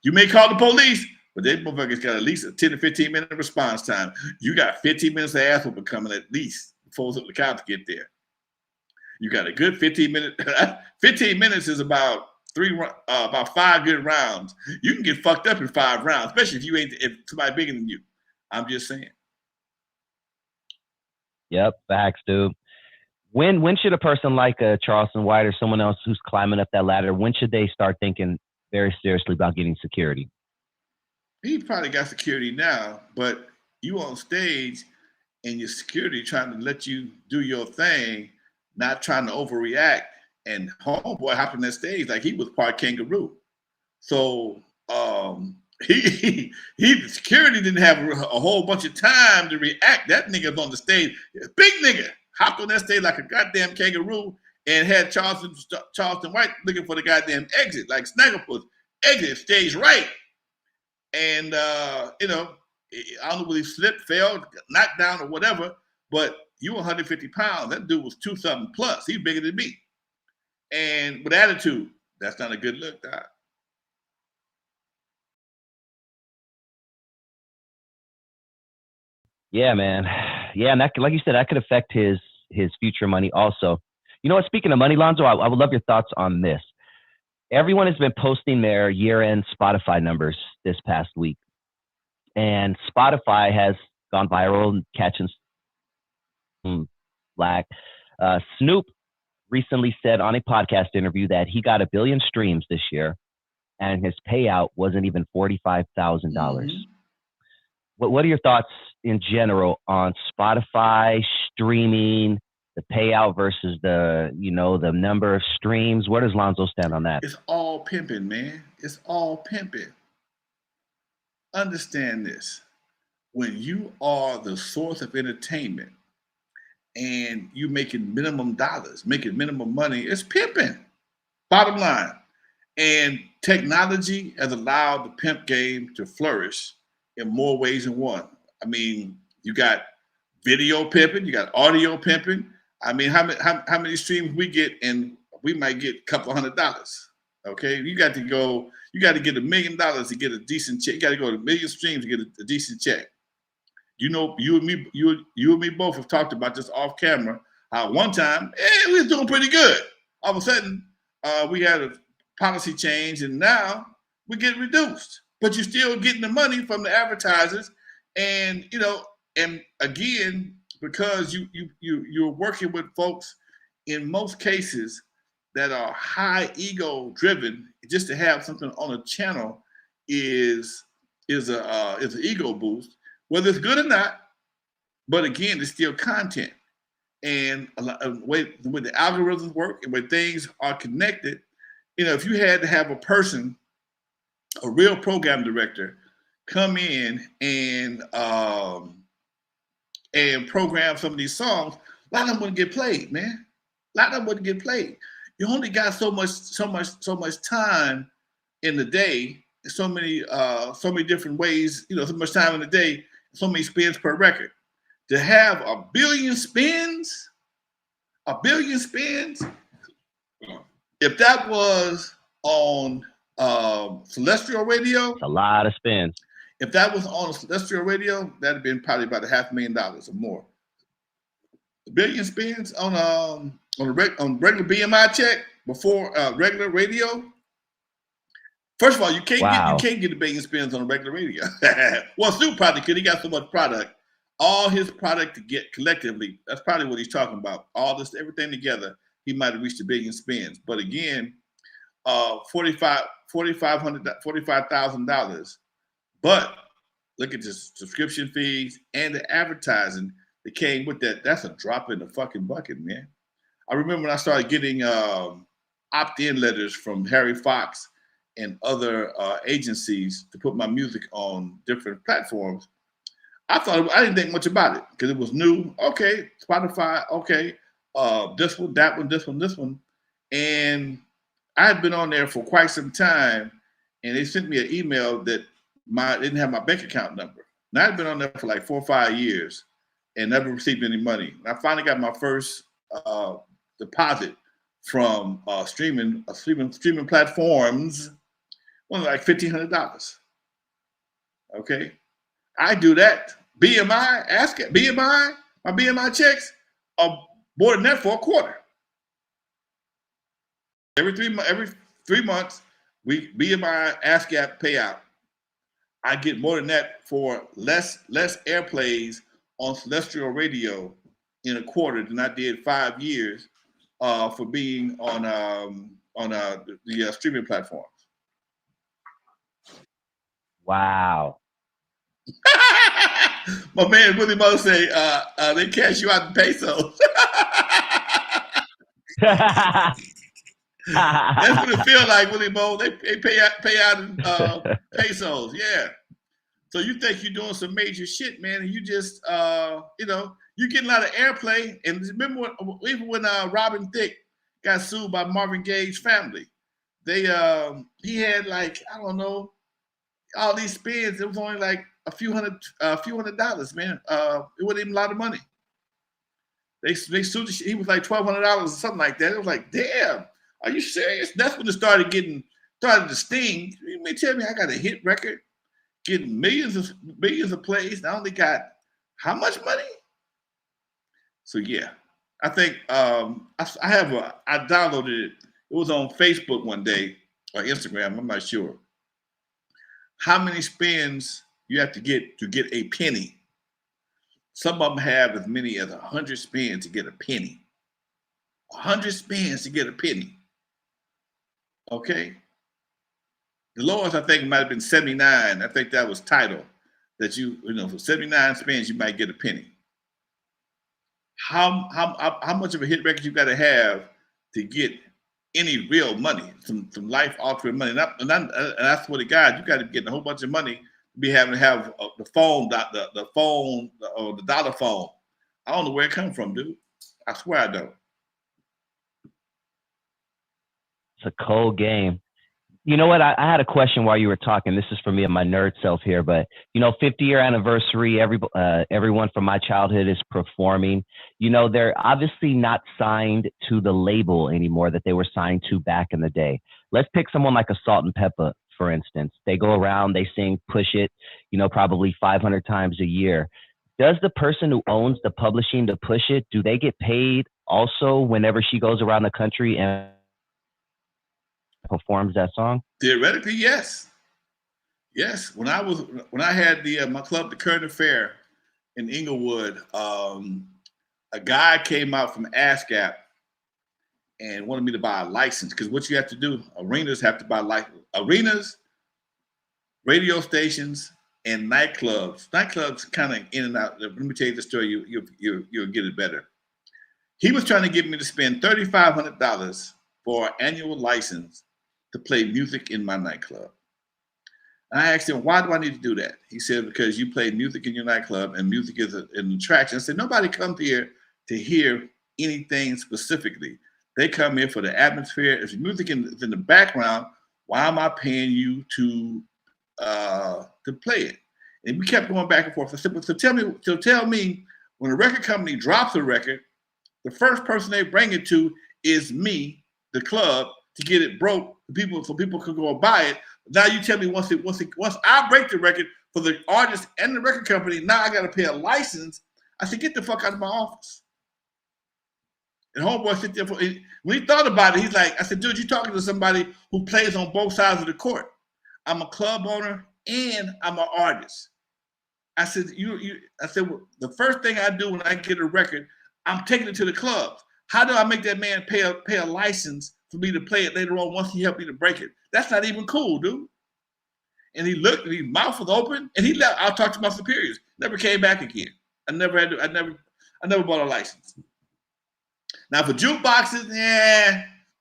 Speaker 1: You may call the police, but they motherfuckers got at least a 10 to 15 minute response time. You got 15 minutes of ass whooping coming at least before the cops get there. You got a good 15 minutes. 15 minutes is about 5 good rounds. You can get fucked up in 5 rounds, especially if somebody bigger than you. I'm just saying.
Speaker 2: Yep, facts, dude. When should a person like Charleston White or someone else who's climbing up that ladder, when should they start thinking very seriously about getting security?
Speaker 1: He probably got security now, but you on stage and your security trying to let you do your thing, not trying to overreact. And homeboy hopping that stage like he was part kangaroo. So the security didn't have a whole bunch of time to react. That nigga's on the stage, big nigga, hopped on that stage like a goddamn kangaroo and had Charleston White looking for the goddamn exit, like Snagglepuss, exit stage right. And I don't know whether he slipped, fell, knocked down or whatever, but you 150 pounds, that dude was 2-something plus. He's bigger than me. And with attitude, that's not a good look, Doc.
Speaker 2: Yeah, man. Yeah, and that, like you said, that could affect his future money also. You know what? Speaking of money, Lonzo, I would love your thoughts on this. Everyone has been posting their year-end Spotify numbers this past week. And Spotify has gone viral and catching some flag. Snoop recently said on a podcast interview that he got 1 billion streams this year, and his payout wasn't even $45,000. What are your thoughts in general on Spotify streaming, the payout versus the number of streams? Where does Lonzo stand on that?
Speaker 1: It's all pimping, man. It's all pimping. Understand this. When you are the source of entertainment and you making minimum dollars, making minimum money, it's pimping. Bottom line. And technology has allowed the pimp game to flourish in more ways than one. I mean, you got video pimping, you got audio pimping. I mean, how many streams we get, and we might get a couple $100. Okay, you got to get $1 million to get a decent check. You got to go to 1 million streams to get a decent check. You know, you and me both have talked about this off camera. How one time, we was doing pretty good. All of a sudden, we had a policy change, and now we get reduced. But you're still getting the money from the advertisers, and and again, because you're working with folks in most cases that are high ego driven, just to have something on a channel is an ego boost, whether it's good or not. But again, it's still content, and the way the algorithms work and when things are connected, if you had to have a person, a real program director, come in and program some of these songs, a lot of them wouldn't get played, man. A lot of them wouldn't get played. You only got so much time in the day, so many different ways, so much time in the day, so many spins per record. To have 1 billion spins, if that was on celestial radio,
Speaker 2: it's a lot of spins.
Speaker 1: If that was on celestial radio, that'd have been probably about $500,000 or more. 1 billion spins on regular BMI check before regular radio. First of all, you can't get 1 billion spins on a regular radio. Well, Snoop probably could. He got so much product. All his product to get collectively, that's probably what he's talking about. All this, everything together, he might have reached 1 billion spins. But again, $45,000. But look at the subscription fees and the advertising that came with that. That's a drop in the fucking bucket, man. I remember when I started getting opt-in letters from Harry Fox and other agencies to put my music on different platforms. I didn't think much about it because it was new. Okay, Spotify. Okay, this one, that one, this one, and I had been on there for quite some time, and they sent me an email that didn't have my bank account number. And I'd been on there for like 4 or 5 years and never received any money. And I finally got my first deposit from streaming platforms, like $1,500. Okay, I do that. BMI, my BMI checks are more than that for a quarter. Every 3 months, BMI ASCAP payout. I get more than that for less airplays on celestial radio in a quarter than I did 5 years for being on the streaming platforms.
Speaker 2: Wow.
Speaker 1: My man Willie Mo say they cash you out in pesos. That's what it feels like, Willie Mo. They pay out in pesos. Yeah. So you think you're doing some major shit, man, and you just you getting a lot of airplay. And remember even when Robin Thicke got sued by Marvin Gaye's family, he had like, I don't know, all these spins. It was only like a few hundred dollars, man. It wasn't even a lot of money. They sued. He was like $1,200 or something like that. It was like, damn, are you serious? That's when it started to sting. You may tell me I got a hit record, getting millions of plays. And I only got how much money? So yeah, I think I downloaded it. It was on Facebook one day or Instagram. I'm not sure how many spins you have to get a penny. Some of them have as many as 100 spins to get a penny. 100 spins to get a penny. Okay. The lowest I think might have been 79. I think that was Tidal. That you know, for 79 spins, you might get a penny. How much of a hit record you got to have to get any real money, some life altering money? And I swear to God, you got to be getting a whole bunch of money to be having to have the phone, the phone, or the dollar phone. I don't know where it come from, dude. I swear I don't.
Speaker 2: It's a cold game. You know what? I had a question while you were talking. This is for me and my nerd self here, but 50-year anniversary. Everyone from my childhood is performing. They're obviously not signed to the label anymore that they were signed to back in the day. Let's pick someone like a Salt and Pepper, for instance. They go around, they sing "Push It," probably 500 times a year. Does the person who owns the publishing to Push It, do they get paid also whenever she goes around the country and performs that song?
Speaker 1: Theoretically, yes. Yes. When I had my club, the Current Affair in Inglewood, a guy came out from ASCAP and wanted me to buy a license, because what you have to do, arenas have to buy arenas, radio stations, and nightclubs. Nightclubs kind of in and out. Let me tell you the story. You'll get it better. He was trying to get me to spend $3,500 for an annual license to play music in my nightclub. And I asked him, why do I need to do that? He said, because you play music in your nightclub and music is an attraction. I said, nobody comes here to hear anything specifically. They come here for the atmosphere. If the music is in the background, why am I paying you to play it? And we kept going back and forth. I said, so tell me, when a record company drops a record, the first person they bring it to is me, the club, to get it broke, so people could go and buy it. Now you tell me once I break the record for the artist and the record company, now I got to pay a license. I said, get the fuck out of my office. And homeboy sit there when he thought about it, he's like, I said, dude, you're talking to somebody who plays on both sides of the court. I'm a club owner and I'm an artist. I said, well, the first thing I do when I get a record, I'm taking it to the clubs. How do I make that man pay a license for me to play it later on once he helped me to break it? That's not even cool, dude. And he looked, and his mouth was open, and he left. I'll talk to my superiors. Never came back again. I never bought a license. Now for jukeboxes,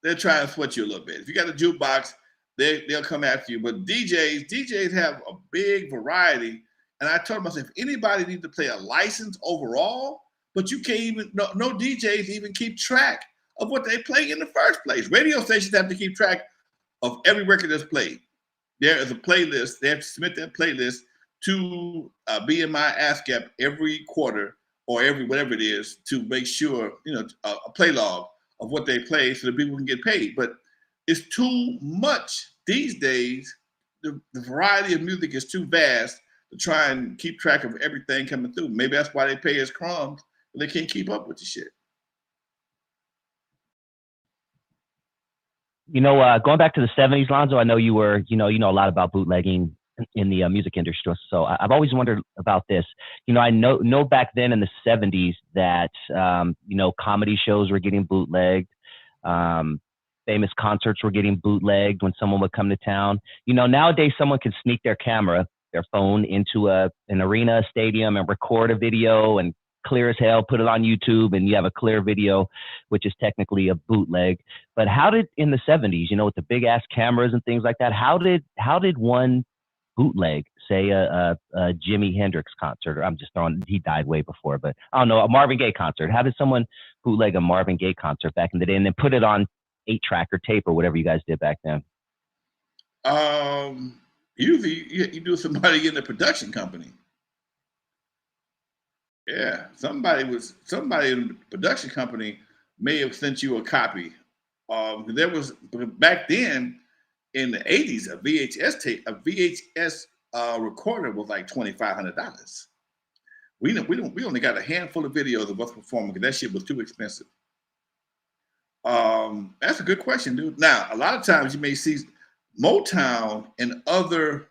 Speaker 1: they'll try and sweat you a little bit. If you got a jukebox, they'll come after you. But DJs have a big variety. And I told myself, if anybody needs to play a license overall, but you can't even, no DJs even keep track of what they play in the first place. Radio stations have to keep track of every record that's played. There is a playlist. They have to submit that playlist to BMI ASCAP every quarter or every whatever it is to make sure, a play log of what they play so that people can get paid. But it's too much these days. The variety of music is too vast to try and keep track of everything coming through. Maybe that's why they pay us crumbs. They can't keep up with the shit.
Speaker 2: Going back to the 70s, Lonzo, I know you know a lot about bootlegging in the music industry. So I've always wondered about this. I know back then in the 70s that, comedy shows were getting bootlegged. Famous concerts were getting bootlegged when someone would come to town. Nowadays someone can sneak their phone into an arena, stadium, and record a video and clear as hell, put it on YouTube, and you have a clear video, which is technically a bootleg. But how did, in the 70s, with the big ass cameras and things like that, how did one bootleg, say a Jimi Hendrix concert, or he died way before, but I don't know, a Marvin Gaye concert? How did someone bootleg a Marvin Gaye concert back in the day and then put it on 8-track or tape or whatever you guys did back then?
Speaker 1: Usually you do somebody in the production company. Yeah, somebody in the production company may have sent you a copy. There was, back then in the 80s, a VHS recorder was like $2,500. We only got a handful of videos of us performing because that shit was too expensive. That's a good question, dude. Now, a lot of times you may see Motown and other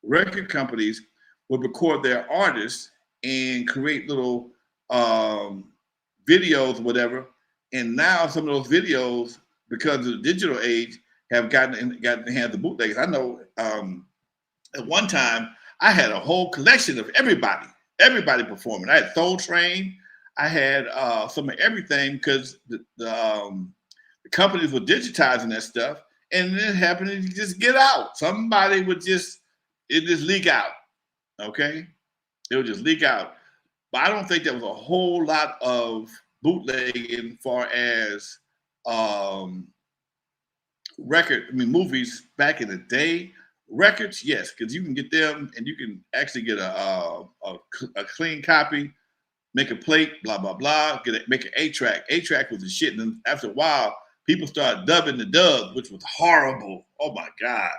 Speaker 1: record companies would record their artists and create little videos or whatever. And now some of those videos, because of the digital age, have gotten in the hands of bootleggers. I know at one time I had a whole collection of everybody performing. I had Soul Train, I had some of everything because the companies were digitizing that stuff, and then it happened to just get out. Somebody would just leak out. Okay, it would just leak out. But I don't think there was a whole lot of bootlegging far as movies back in the day. Records, yes, because you can get them and you can actually get a clean copy, make a plate, blah, blah, blah, make an 8-track. 8-track was the shit. And after a while, people started dubbing the dubs, which was horrible. Oh my God.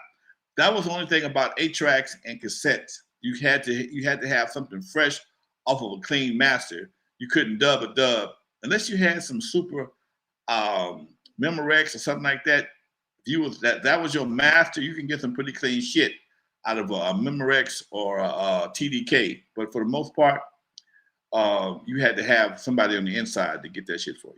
Speaker 1: That was the only thing about 8-tracks and cassettes. You had to have something fresh off of a clean master. You couldn't dub a dub unless you had some super Memorex or something like that. If that was your master, you can get some pretty clean shit out of a Memorex or a TDK. But for the most part, you had to have somebody on the inside to get that shit for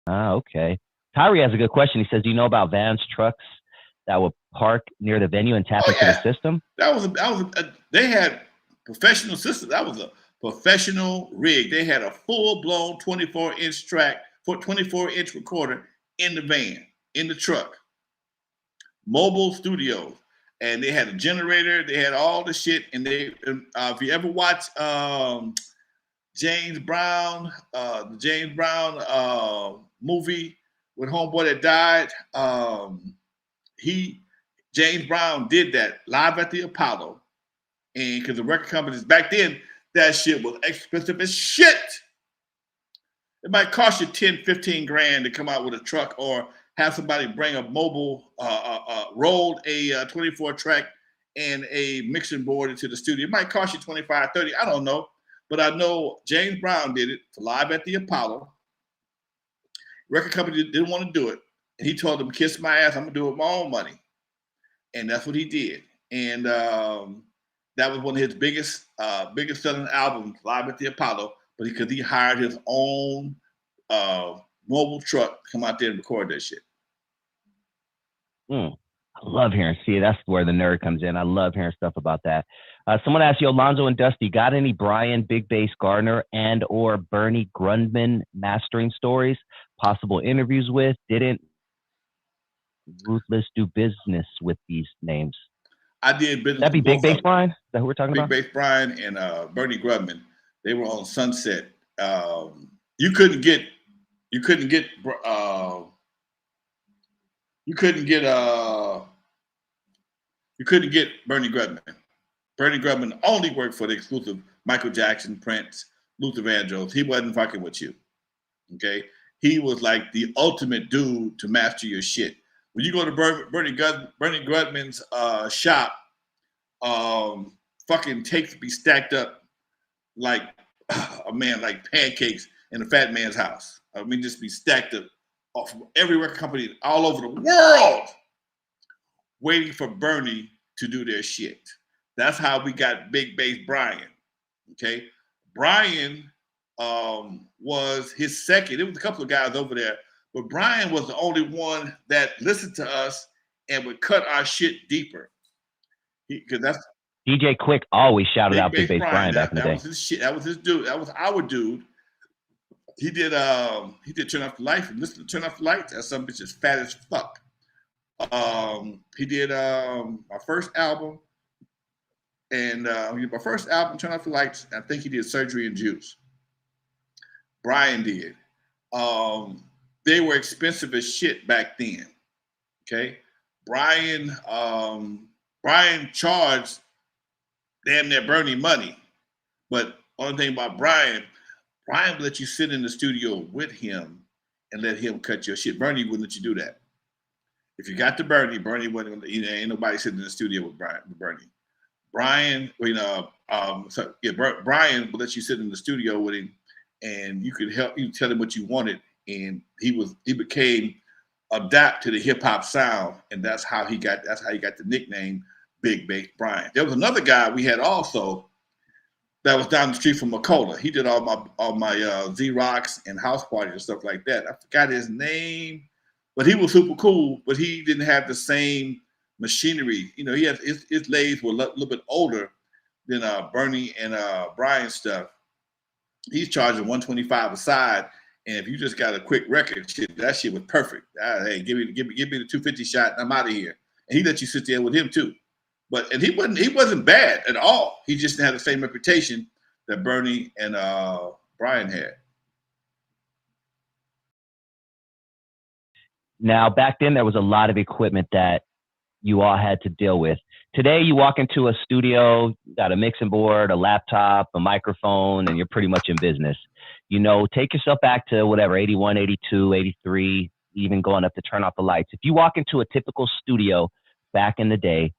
Speaker 1: you.
Speaker 2: Okay. Tyree has a good question. He says, "Do you know about vans, trucks that would park near the venue and tap into the system?"
Speaker 1: They had professional systems. That was a professional rig. They had a full-blown 24-inch track, 24-inch recorder in the van, in the truck. Mobile studios. And they had a generator. They had all the shit. And if you ever watch James Brown, the James Brown movie with homeboy that died, James Brown did that live at the Apollo. And because the record companies back then, that shit was expensive as shit. It might cost you 10, 15 grand to come out with a truck or have somebody bring a mobile, rolled a 24 track and a mixing board into the studio. It might cost you 25, 30, I don't know. But I know James Brown did it live at the Apollo. Record company didn't want to do it. And he told them, kiss my ass, I'm gonna do it with my own money. And that's what he did. And that was one of his biggest selling albums, live at the Apollo, but because he hired his own mobile truck to come out there and record that shit.
Speaker 2: I love hearing. See, that's where the nerd comes in. I love hearing stuff about that. Someone asked you, Lonzo and Dusty, got any Brian Big Bass Gardner and or Bernie Grundman mastering stories? Possible interviews with? Didn't Ruthless do business with these names?
Speaker 1: I did business.
Speaker 2: That'd be Big Bass Brian? Is that who we're talking about?
Speaker 1: Big Bass Brian and Bernie Grundman. They were on Sunset. You couldn't get Bernie Grundman. Bernie Grundman only worked for the exclusive Michael Jackson, Prince, Luther Vandross. He wasn't fucking with you. Okay? He was like the ultimate dude to master your shit. When you go to Bernie Grundman's shop, fucking tapes be stacked up like like pancakes in a fat man's house. I mean, just be stacked up off every record company all over the world, waiting for Bernie to do their shit. That's how we got Big Bass Brian. Okay, Brian was his second. There was a couple of guys over there, but Brian was the only one that listened to us and would cut our shit deeper. Because that's
Speaker 2: DJ Quick always shouted out Big Bass Brian back in the day.
Speaker 1: That was his shit. That was his dude. That was our dude. He did Turn Off the Lights. And listen to Turn Off the Lights. That some bitch is fat as fuck. He did my first album. And my first album, Turn Off the Lights, I think he did Surgery and Juice. Brian did. They were expensive as shit back then. Okay. Brian charged damn near Bernie money. But only thing about Brian would let you sit in the studio with him and let him cut your shit. Bernie wouldn't let you do that. If you got to Bernie wouldn't, ain't nobody sitting in the studio with Bernie. Brian, Brian would let you sit in the studio with him and you could tell him what you wanted. And he became adapt to the hip hop sound. And that's how he got the nickname Big Bass Brian. There was another guy we had also that was down the street from McCullough. He did all my Z-Rocks and house parties and stuff like that. I forgot his name, but he was super cool, but he didn't have the same machinery. You know, he had his lathes were a little bit older than Bernie and Brian's stuff. He's charging $125 a side, and if you just got a quick record, that shit was perfect. Hey, give me the 250 shot, and I'm out of here. And he let you sit there with him too. And he wasn't bad at all. He just had the same reputation that Bernie and Brian had.
Speaker 2: Now, back then, there was a lot of equipment that you all had to deal with. Today, you walk into a studio, you got a mixing board, a laptop, a microphone, and you're pretty much in business. You know, take yourself back to whatever, 81, 82, 83, even going up to turn off the lights. If you walk into a typical studio back in the day,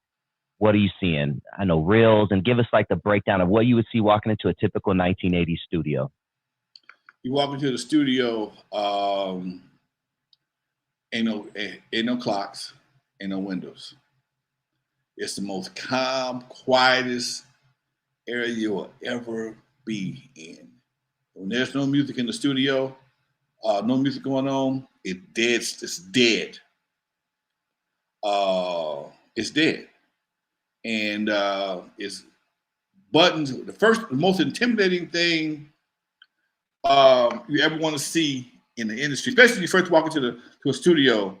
Speaker 2: what are you seeing? I know reels, and give us like the breakdown of what you would see walking into a typical 1980s studio.
Speaker 1: You walk into the studio, ain't no clocks, ain't no windows. It's the most calm, quietest area you'll ever be in. When there's no music in the studio, no music going on, it's dead. It's dead. It's dead. And it's buttons. The most intimidating thing you ever want to see in the industry, especially when you first walk into a studio,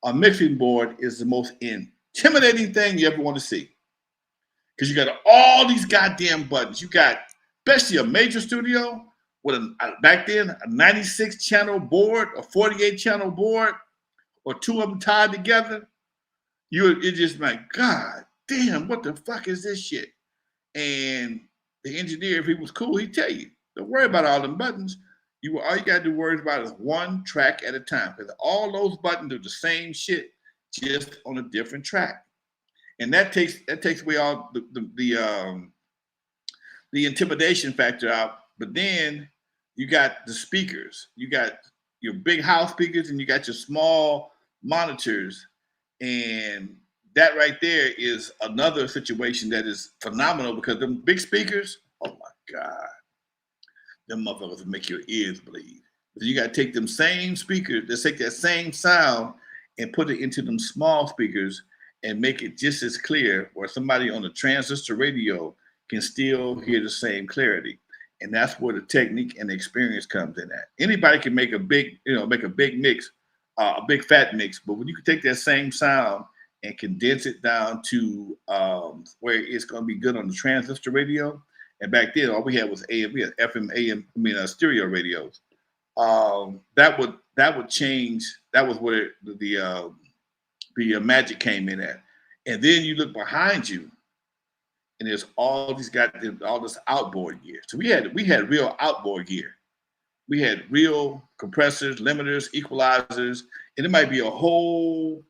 Speaker 1: a mixing board is the most intimidating thing you ever want to see. Because you got all these goddamn buttons. You got, especially a major studio with back then a 96 channel board, a 48 channel board, or two of them tied together. It's just like, God damn, what the fuck is this shit? And the engineer, if he was cool, he'd tell you, don't worry about all them buttons. All you gotta do worry about is one track at a time. Because all those buttons are the same shit, just on a different track. And that takes away all the intimidation factor out. But then you got the speakers. You got your big house speakers and you got your small monitors. And that right there is another situation that is phenomenal, because them big speakers, oh my God, them motherfuckers will make your ears bleed. But you got to take them same speakers, let's take that same sound and put it into them small speakers and make it just as clear, where somebody on a transistor radio can still hear the same clarity. And that's where the technique and the experience comes in at. Anybody can make a big mix, a big fat mix, but when you can take that same sound and condense it down to where it's going to be good on the transistor radio. And back then, all we had was AM, we had FM, AM, stereo radios. That would change. That was where the magic came in at. And then you look behind you, and there's all this outboard gear. So we had real outboard gear. We had real compressors, limiters, equalizers, and it might be a whole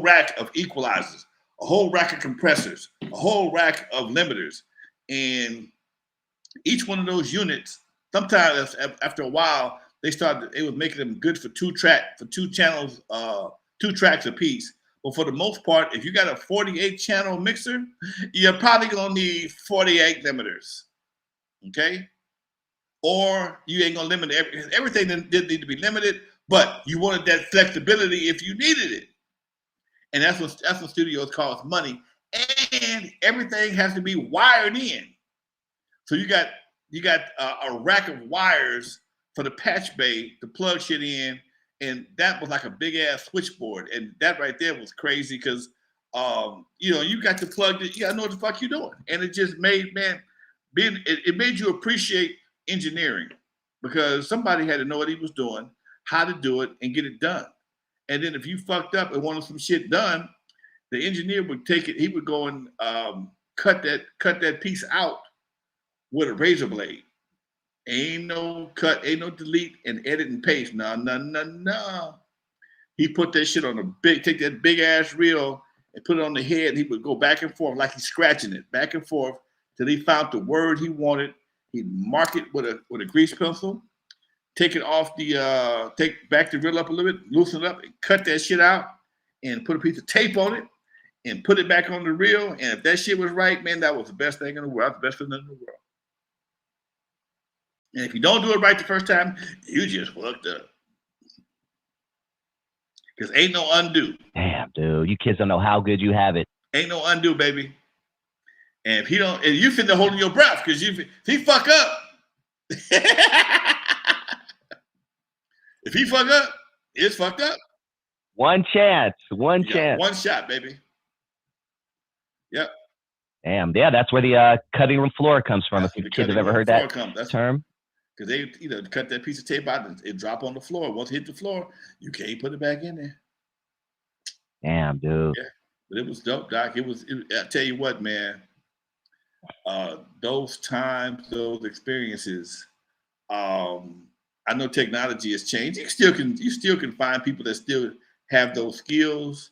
Speaker 1: rack of equalizers, a whole rack of compressors, a whole rack of limiters. And each one of those units, sometimes after a while, they was making them good for two channels, 2 tracks a piece. But for the most part, if you got a 48 channel mixer, you're probably gonna need 48 limiters. Okay? Or you ain't gonna limit everything didn't need to be limited, but you wanted that flexibility if you needed it. And that's what studios cost money. And everything has to be wired in. So you got a rack of wires for the patch bay to plug shit in, and that was like a big ass switchboard. And that right there was crazy because you got to plug it, you gotta know what the fuck you're doing. And it just made it made you appreciate engineering, because somebody had to know what he was doing, how to do it, and get it done. And then if you fucked up and wanted some shit done, the engineer would take it, he would go and cut that piece out with a razor blade. Ain't no cut, ain't no delete and edit and paste. No. He put that shit on take that big ass reel and put it on the head, and he would go back and forth like he's scratching it, back and forth, till he found the word he wanted. He'd mark it with a grease pencil, take it off take back the reel up a little bit, loosen it up, and cut that shit out, and put a piece of tape on it, and put it back on the reel. And if that shit was right, man, that was the best thing in the world. The best thing in the world. And if you don't do it right the first time, you just fucked up. Because ain't no undo.
Speaker 2: Damn, dude. You kids don't know how good you have it.
Speaker 1: Ain't no undo, baby. And if he don't, and you fit to holding your breath because if he fuck up, if he fuck up, it's fucked up.
Speaker 2: One chance. One chance.
Speaker 1: One shot, baby. Yep.
Speaker 2: Damn. Yeah, that's where the cutting room floor comes from. If you kids have ever heard that term.
Speaker 1: Because they cut that piece of tape out and it drop on the floor. Once it hit the floor, you can't put it back in there.
Speaker 2: Damn, dude.
Speaker 1: Yeah, but it was dope, Doc. I tell you what, man. Those times, those experiences. I know technology has changed. You still can find people that still have those skills.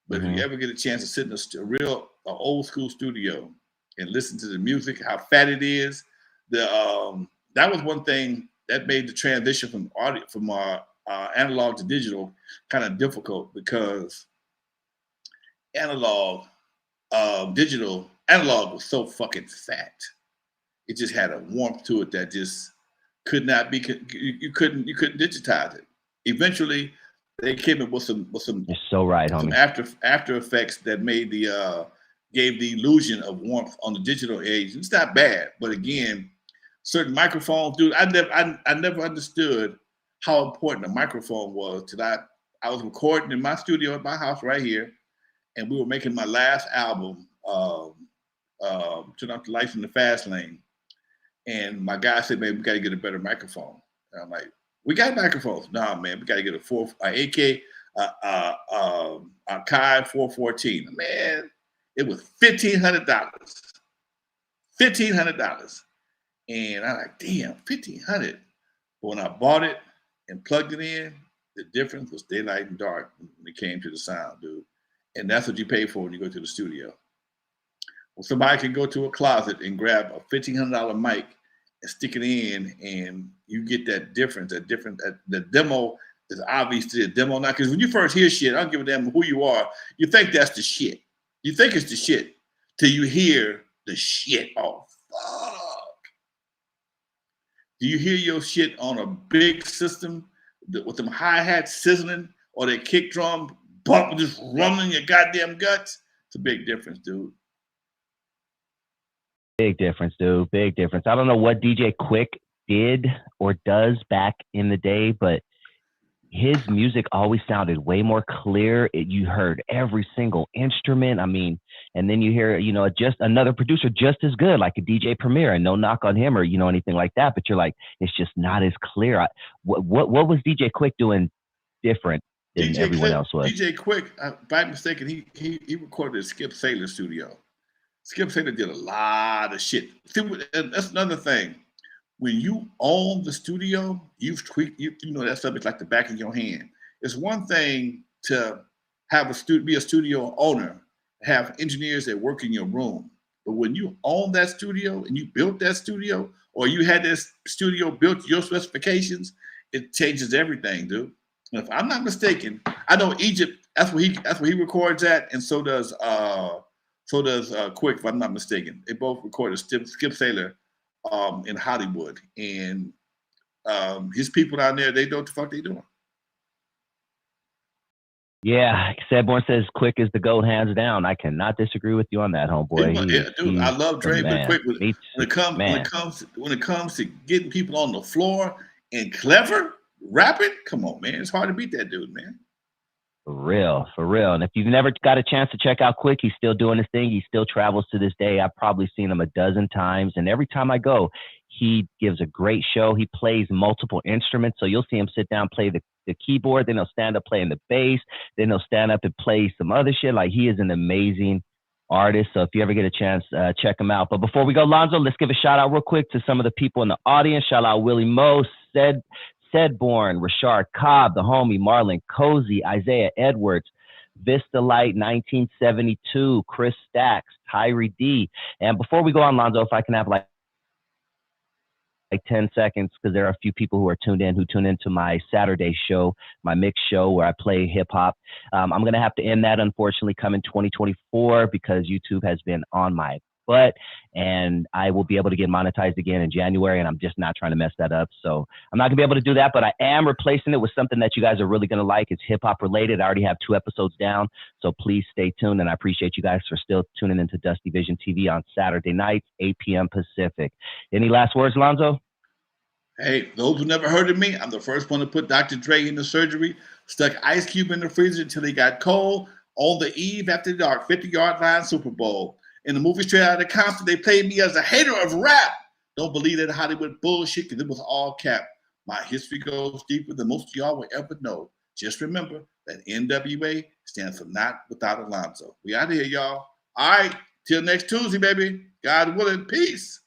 Speaker 1: But if you ever get a chance to sit in a real old school studio and listen to the music, how fat it is, that was one thing that made the transition from analog to digital kind of difficult because analog was so fucking fat. It just had a warmth to it that just could not be. You couldn't digitize it. Eventually, they came up with some.
Speaker 2: You're so right,
Speaker 1: some
Speaker 2: homie.
Speaker 1: after effects that made gave the illusion of warmth on the digital age. It's not bad, but again, certain microphones, dude. I never understood how important a microphone was till I was recording in my studio at my house right here, and we were making my last album, Turn Off the Lights in the Fast Lane. And my guy said, man, we got to get a better microphone. And I'm like, we got microphones. Nah, man, we got to get a Kai 414. Man, it was $1,500. $1,500. And I'm like, damn, $1,500. But when I bought it and plugged it in, the difference was daylight and dark when it came to the sound, dude. And that's what you pay for when you go to the studio. Well, somebody can go to a closet and grab a $1,500 mic and stick it in, and you get that difference. The demo is obviously a demo now. Because when you first hear shit, I don't give a damn who you are. You think that's the shit. You think it's the shit till you hear the shit. Oh, fuck. Do you hear your shit on a big system with them hi-hats sizzling or that kick drum bump just rumbling your goddamn guts? It's a big difference, dude.
Speaker 2: Big difference, dude. Big difference. I don't know what DJ Quick did or does back in the day, but his music always sounded way more clear. You heard every single instrument. I mean, and then you hear, just another producer just as good, like a DJ Premier, and no knock on him or, anything like that. But you're like, it's just not as clear. What was DJ Quick doing different than everyone else was?
Speaker 1: DJ Quick, if I'm mistaken, he recorded at Skip Saylor's studio. Skip Saylor did a lot of shit. See, that's another thing. When you own the studio, you've tweaked. You know that stuff is like the back of your hand. It's one thing to have be a studio owner, have engineers that work in your room. But when you own that studio and you built that studio, or you had this studio built to your specifications, it changes everything, dude. And if I'm not mistaken, I know Egypt. That's where he records at, and so does Quick. If I'm not mistaken, they both recorded Skip Saylor in Hollywood, and his people down there, they know what the fuck they doing.
Speaker 2: Yeah, Sedborn says Quick is the GOAT, hands down. I cannot disagree with you on that, homeboy.
Speaker 1: Dude, I love Dre, but Quick when it comes to getting people on the floor and clever rapping, come on, man, it's hard to beat that dude, man.
Speaker 2: For real. And if you've never got a chance to check out Quick, he's still doing his thing. He still travels to this day. I've probably seen him a dozen times. And every time I go, he gives a great show. He plays multiple instruments. So you'll see him sit down, play the keyboard. Then he'll stand up playing the bass. Then he'll stand up and play some other shit. Like, he is an amazing artist. So if you ever get a chance, check him out. But before we go, Lonzo, let's give a shout out real quick to some of the people in the audience. Shout out Willie Moe, Sedborn, Rashard Cobb, the homie, Marlon Cozy, Isaiah Edwards, Vista Light 1972, Chris Stacks, Tyree D. And before we go on, Lonzo, if I can have like like 10 seconds because there are a few people who tune into my Saturday show, my mix show where I play hip hop. I'm going to have to end that, unfortunately, come in 2024 because YouTube has been on my butt, and I will be able to get monetized again in January, and I'm just not trying to mess that up. So I'm not gonna be able to do that, but I am replacing it with something that you guys are really gonna like. It's hip hop related. I already have 2 episodes down, so please stay tuned. And I appreciate you guys for still tuning into Dusty Vision TV on Saturday nights, 8 p.m. Pacific. Any last words, Lonzo?
Speaker 1: Hey, those who never heard of me, I'm the first one to put Dr. Dre in the surgery, stuck Ice Cube in the freezer until he got cold, on the eve after dark, 50-yard line Super Bowl. In the movie Straight Outta Compton, they played me as a hater of rap. Don't believe that Hollywood bullshit, because it was all cap. My history goes deeper than most of y'all will ever know. Just remember that N.W.A. stands for Not Without Alonzo. We out of here, y'all. All right, till next Tuesday, baby. God willing, peace.